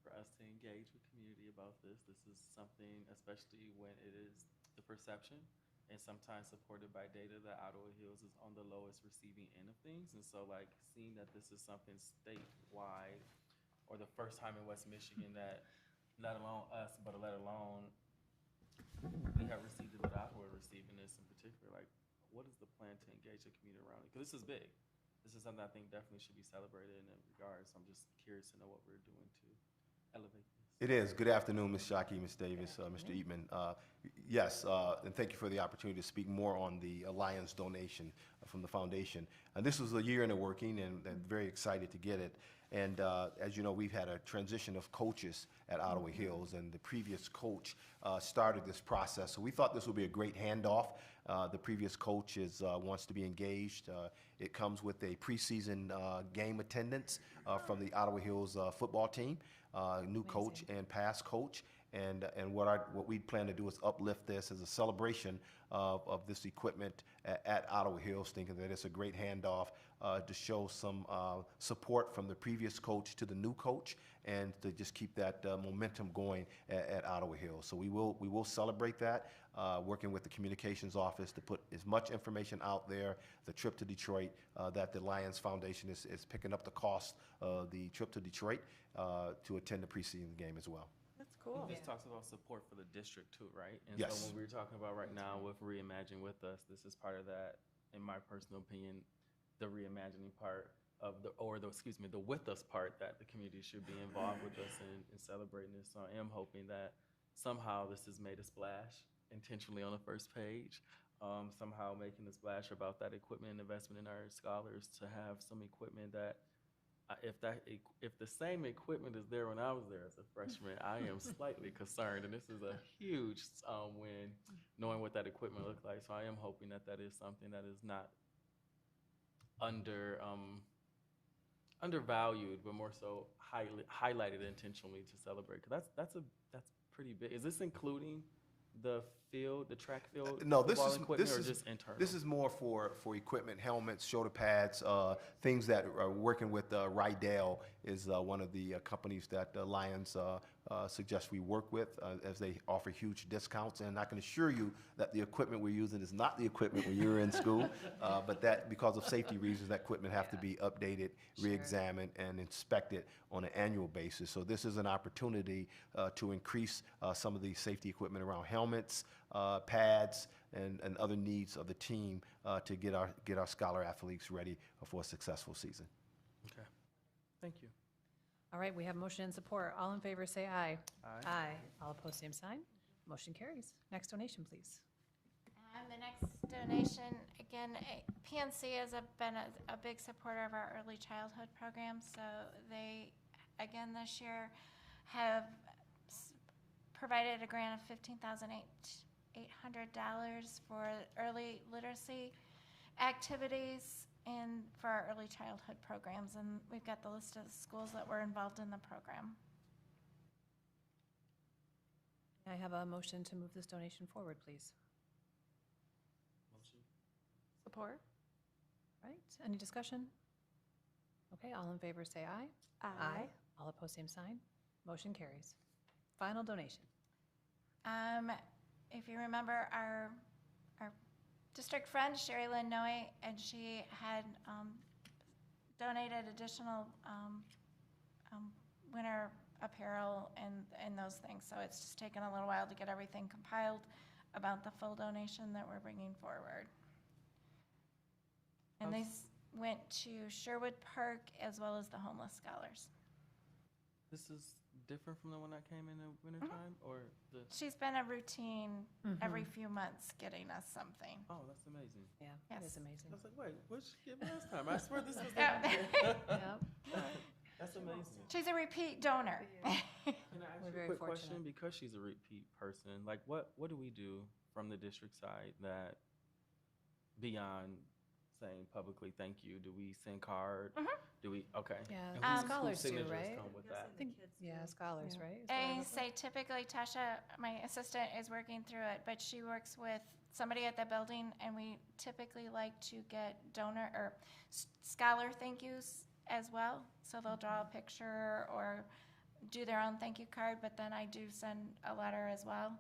for us to engage with community about this. This is something, especially when it is the perception and sometimes supported by data, that Ottawa Hills is on the lowest receiving end of things. And so like seeing that this is something statewide, or the first time in West Michigan that, let alone us, but let alone we have received it, but Ottawa receiving this in particular, like what is the plan to engage the community around it? Because this is big. This is something I think definitely should be celebrated in that regard. So I'm just curious to know what we're doing to elevate this. It is. Good afternoon, Ms. Shockey, Ms. Davis, Mr. Eatman. Yes, and thank you for the opportunity to speak more on the Lions donation from the foundation. And this was a year in the working, and very excited to get it. And as you know, we've had a transition of coaches at Ottawa Hills, and the previous coach started this process. So we thought this would be a great handoff. The previous coach wants to be engaged. It comes with a preseason game attendance from the Ottawa Hills football team, new coach and past coach. And what we plan to do is uplift this as a celebration of this equipment at Ottawa Hills, thinking that it's a great handoff to show some support from the previous coach to the new coach, and to just keep that momentum going at Ottawa Hills. So we will celebrate that, working with the communications office to put as much information out there. The trip to Detroit, that the Lions Foundation is picking up the cost of the trip to Detroit to attend the preseason game as well. That's cool. This talks about support for the district too, right? And Yes. so when we're talking about right now with Reimagine With Us, this is part of that, in my personal opinion, the reimagining part of the with us part, that the community should be involved with us in celebrating this. So I am hoping that somehow this has made a splash intentionally on the first page, somehow making a splash about that equipment and investment in our scholars to have some equipment that, if the same equipment is there when I was there as a freshman, I am slightly concerned, and this is a huge win, knowing what that equipment looked like. So I am hoping that that is something that is not undervalued, but more so highlighted intentionally to celebrate. Because that's pretty big. Is this including the track field? No, this equipment, is or just internal? This is more for equipment, helmets, shoulder pads, things that are working with Rydell is one of the companies that the Lions suggest we work with, as they offer huge discounts. And I can assure you that the equipment we're using is not the equipment when you were in school, but that because of safety reasons, that equipment have to be updated, re-examined, and inspected on an annual basis. So this is an opportunity to increase some of the safety equipment around helmets, pads, and other needs of the team to get our scholar athletes ready for a successful season. Okay. Thank you. All right, we have motion and support. All in favor, say aye. Aye. Aye. All opposed, same sign. Motion carries. Next donation, please. The next donation, again, PNC has been a big supporter of our early childhood program. So they, again, this year have provided a grant of $15,800 for early literacy activities and for our early childhood programs. And we've got the list of the schools that were involved in the program. I have a motion to move this donation forward, please. Motion. Support? Right, any discussion? Okay, all in favor say aye. All opposed, same sign. Motion carries. Final donation. If you remember our district friend, Sherry Lynn Noe, and she had donated additional winter apparel and those things. So it's just taken a little while to get everything compiled about the full donation that we're bringing forward. And these went to Sherwood Park as well as the homeless scholars. This is different from the one that came in the wintertime, or the? She's been a routine every few months getting us something. Oh, that's amazing. Yeah, Yes. it is amazing. I was like, wait, what did she give me last time? I swear this was. Yeah. Yep. That's amazing. She's a repeat donor. Can I ask We're you very a quick fortunate. question? Because she's a repeat person, like what do we do from the district side that beyond saying publicly thank you? Do we send card? Do we, okay. Yeah, And whose scholars do, signatures right? come with that? I think, yeah, scholars, Yeah. right? Is what I I remember? say typically Tasha, my assistant, is working through it, but she works with somebody at the building, and we typically like to get donor or scholar thank yous as well. So they'll draw a picture or do their own thank you card, but then I do send a letter as well.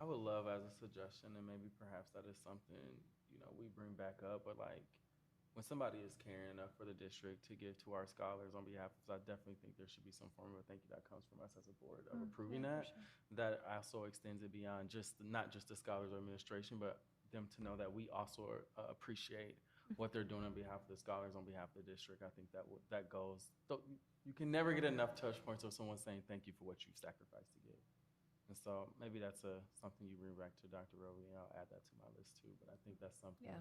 I would love as a suggestion, and maybe perhaps that is something, we bring back up, but like, when somebody is caring enough for the district to give to our scholars on behalf of, I definitely think there should be some form of thank you that comes from us as a board of approving that also extends it beyond not just the scholars or administration, but them to know that we also appreciate what they're doing on behalf of the scholars, on behalf of the district. I think that goes, you can never get enough touch points of someone saying thank you for what you've sacrificed to give. And so maybe that's something you bring back to Dr. Roby, and I'll add that to my list too, but I think that's something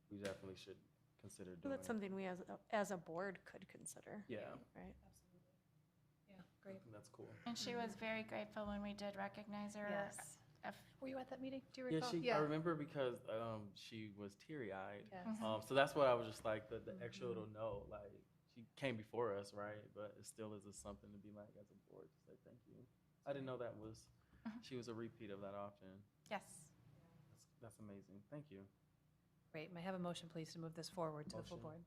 we definitely should consider doing. Well, that's something we as a board could consider. Yeah. Right? Absolutely. Yeah, I great. think that's cool. And she was very grateful when we did recognize her. Yes. Were you at that meeting? Do you Yeah, recall? I remember because she was teary-eyed. Yes. So that's what I was just like, the extra little note, like, she came before us, right? But it still is something to be like, as a board, to say thank you. I didn't know she was a repeat of that often. Yes. That's amazing. Thank you. Great. May I have a motion, please, to move this forward to the full Motion. board?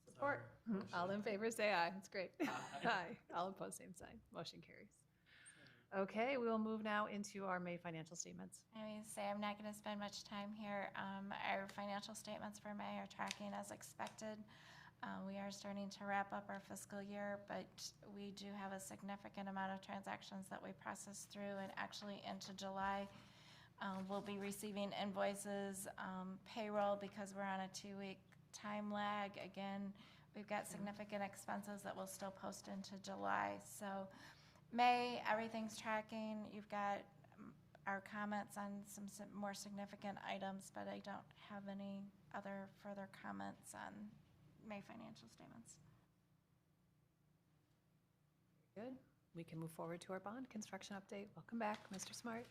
Support. All in favor, say aye. That's great. Aye. All opposed, same sign. Motion carries. Okay, we will move now into our May financial statements. I mean, say I'm not going to spend much time here. Our financial statements for May are tracking as expected. We are starting to wrap up our fiscal year, but we do have a significant amount of transactions that we process through, and actually into July. We'll be receiving invoices, payroll, because we're on a 2-week time lag. Again, we've got significant expenses that we'll still post into July. So May, everything's tracking. You've got our comments on some more significant items, but I don't have any other further comments on May financial statements. Good. We can move forward to our bond construction update. Welcome back, Mr. Smart.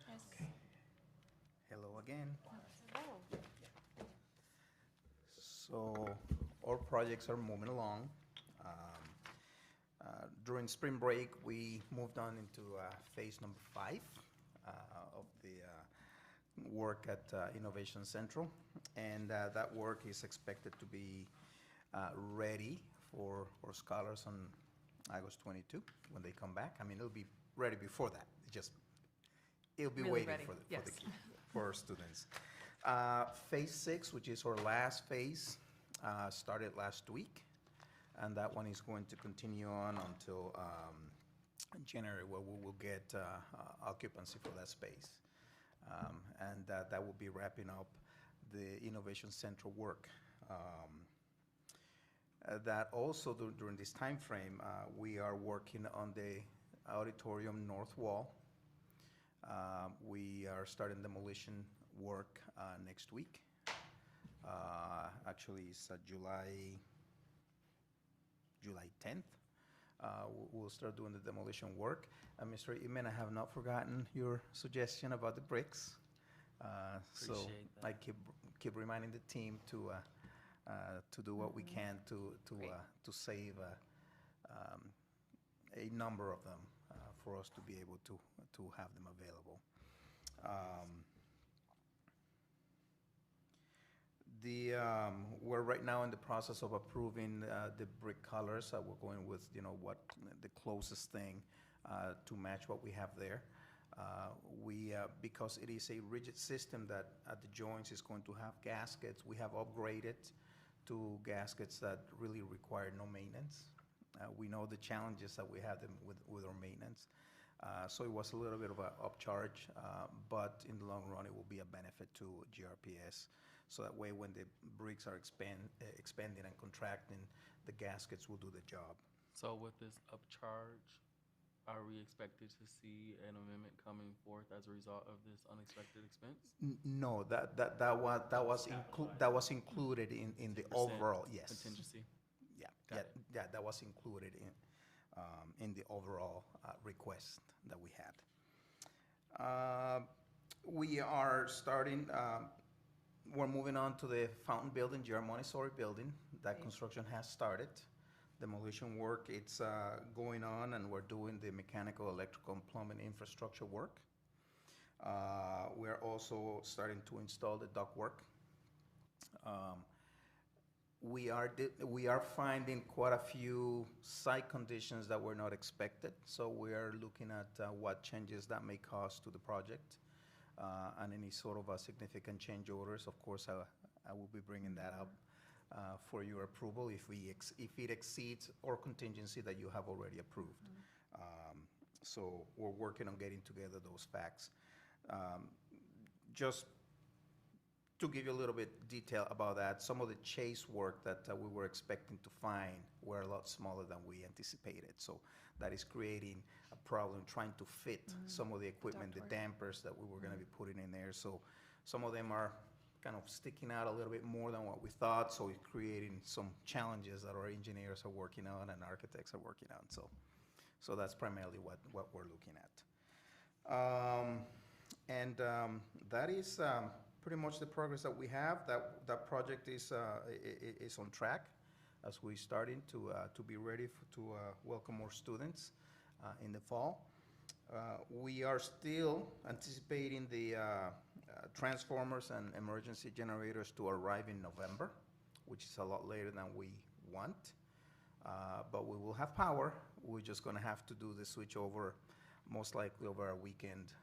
Yes. Hello again. So our projects are moving along. During spring break, we moved on into phase number 5 of the work at Innovation Central, and that work is expected to be ready for scholars on August 22 when they come back. I mean, it'll be ready before that. It'll be Really waiting ready, for the yes. kids, for our students. Phase 6, which is our last phase, started last week, and that one is going to continue on until January, where we will get occupancy for that space. And that will be wrapping up the Innovation Central work. That also, during this time frame, we are working on the auditorium north wall. We are starting demolition work next week. Actually, it's July 10th. we'll start doing the demolition work. Mr. Iman, I have not forgotten your suggestion about the bricks. So Appreciate that. I keep reminding the team to do what we can to save a number of them for us to be able to have them available. We're right now in the process of approving the brick colors. We're going with, what the closest thing to match what we have there. Because it is a rigid system that at the joints is going to have gaskets, we have upgraded to gaskets that really require no maintenance. We know the challenges that we have them with our maintenance. So it was a little bit of an upcharge, but in the long run, it will be a benefit to GRPS. So that way, when the bricks are expanding and contracting, the gaskets will do the job. So with this upcharge, are we expected to see an amendment coming forth as a result of this unexpected expense? No, that was included in the 10% overall, yes. Contingency? Yeah, that was included in the overall request that we had. We are starting, we're moving on to the Fountain Building, GR Montessori Building. That Okay. construction has started. Demolition work, it's going on, and we're doing the mechanical, electrical, and plumbing infrastructure work. We're also starting to install the ductwork. We are finding quite a few site conditions that were not expected, so we are looking at what changes that may cause to the project, and any sort of significant change orders. Of course, I will be bringing that up for your approval if it exceeds our contingency that you have already approved. So we're working on getting together those facts. Just to give you a little bit detail about that, some of the chase work that we were expecting to find were a lot smaller than we anticipated. So that is creating a problem trying to fit some of the equipment, the dampers that we were going to be putting in there. So some of them are kind of sticking out a little bit more than what we thought. So it's creating some challenges that our engineers are working on and architects are working on. So that's primarily what we're looking at. That is pretty much the progress that we have. That project is on track as we're starting to be ready to welcome more students in the fall. We are still anticipating the transformers and emergency generators to arrive in November, which is a lot later than we want. But we will have power. We're just going to have to do the switch over, most likely over a weekend,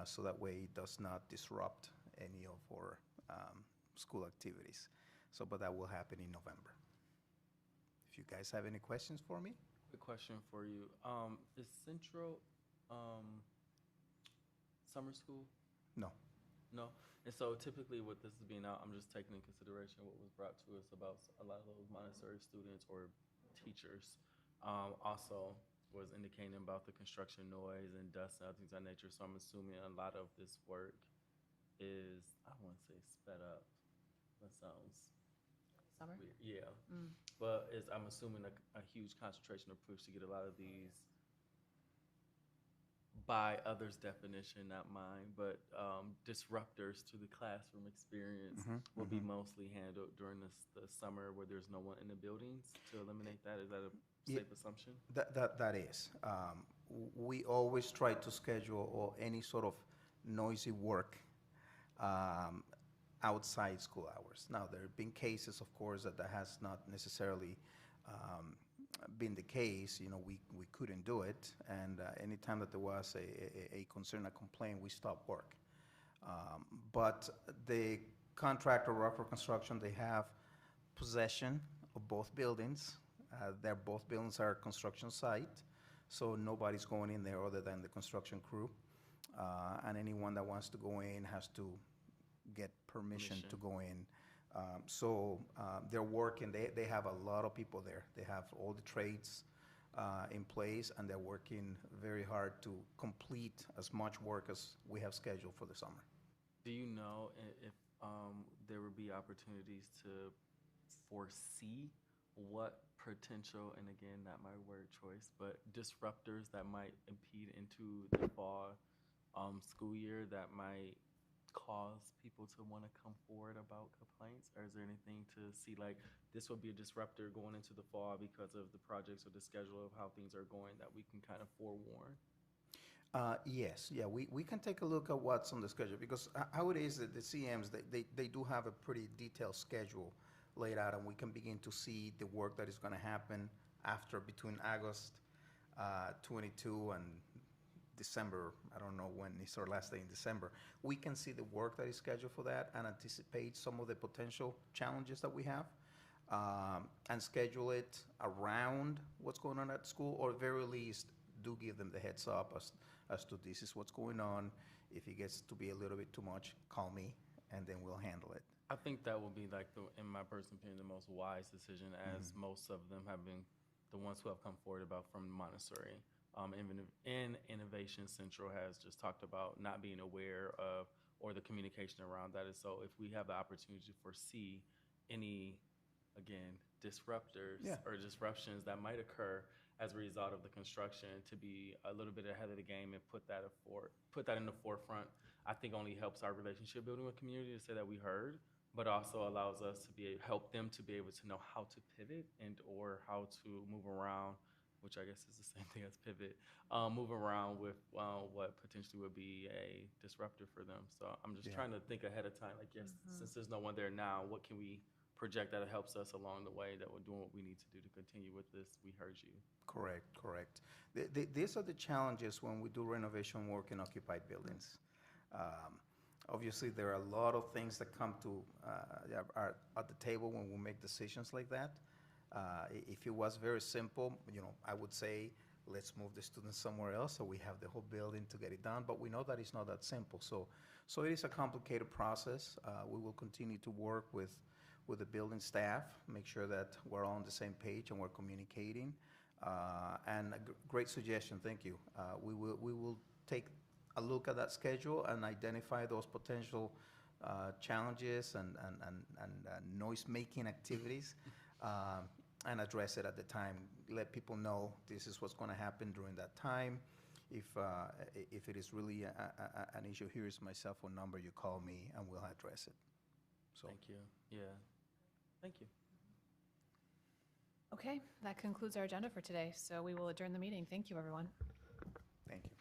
so that way it does not disrupt any of our school activities. But that will happen in November. If you guys have any questions for me? Quick question for you. Is Central summer school? No. No? And so typically with this being out, I'm just taking in consideration what was brought to us about a lot of those Montessori students or teachers. Also was indicating about the construction noise and dust and other things of that nature. So I'm assuming a lot of this work is, I don't want to say sped up. That sounds Summer? weird. Yeah. But I'm assuming a huge concentration or push to get a lot of these, by others' definition, not mine, but disruptors to the classroom experience will be mostly handled during the summer where there's no one in the buildings to eliminate that. Is that a safe assumption? That is. We always try to schedule any sort of noisy work outside school hours. Now, there have been cases, of course, that has not necessarily been the case. We couldn't do it, and anytime that there was a concern, a complaint, we stopped work. But the contractor, Rockford Construction, they have possession of both buildings. Both buildings are construction site, so nobody's going in there other than the construction crew. And anyone that wants to go in has to get permission to go in. They're working, they have a lot of people there. They have all the trades in place, and they're working very hard to complete as much work as we have scheduled for the summer. Do you know if there would be opportunities to foresee what potential, and again, not my word choice, but disruptors that might impede into the fall school year that might cause people to want to come forward about complaints? Or is there anything to see like this will be a disruptor going into the fall because of the projects or the schedule of how things are going that we can kind of forewarn? Yes, yeah, we can take a look at what's on the schedule, because how it is that the CMs, they do have a pretty detailed schedule laid out, and we can begin to see the work that is gonna happen after, between August 22 and December. I don't know when is our last day in December. We can see the work that is scheduled for that and anticipate some of the potential challenges that we have, and schedule it around what's going on at school, or at very least do give them the heads up as to this is what's going on. If it gets to be a little bit too much, call me, and then we'll handle it. I think that will be like in my personal opinion, the most wise decision, as most of them have been the ones who have come forward about from Montessori. In Innovation Central has just talked about not being aware of or the communication around that. And so if we have the opportunity to foresee any, again, disruptors Yeah. or disruptions that might occur as a result of the construction, to be a little bit ahead of the game and put that in the forefront, I think only helps our relationship building with community to say that we heard, but also allows us to help them to be able to know how to pivot and or how to move around, which I guess is the same thing as pivot, move around with what potentially would be a disruptor for them. So I'm just Yeah. trying to think ahead of time, like, yes, since there's no one there now, what can we project that helps us along the way, that we're doing what we need to do to continue with this? We heard you. Correct, correct. These are the challenges when we do renovation work in occupied buildings. Obviously, there are a lot of things that come to, are at the table when we make decisions like that. If it was very simple, I would say, let's move the students somewhere else so we have the whole building to get it done, but we know that it's not that simple. So it is a complicated process. We will continue to work with the building staff, make sure that we're all on the same page and we're communicating. And a great suggestion, thank you. We will take a look at that schedule and identify those potential challenges and noise-making activities, and address it at the time. Let people know this is what's going to happen during that time. If it is really an issue, here is my cell phone number. You call me and we'll address it. So. Thank you. Yeah. Thank you. Okay, that concludes our agenda for today, so we will adjourn the meeting. Thank you, everyone. Thank you.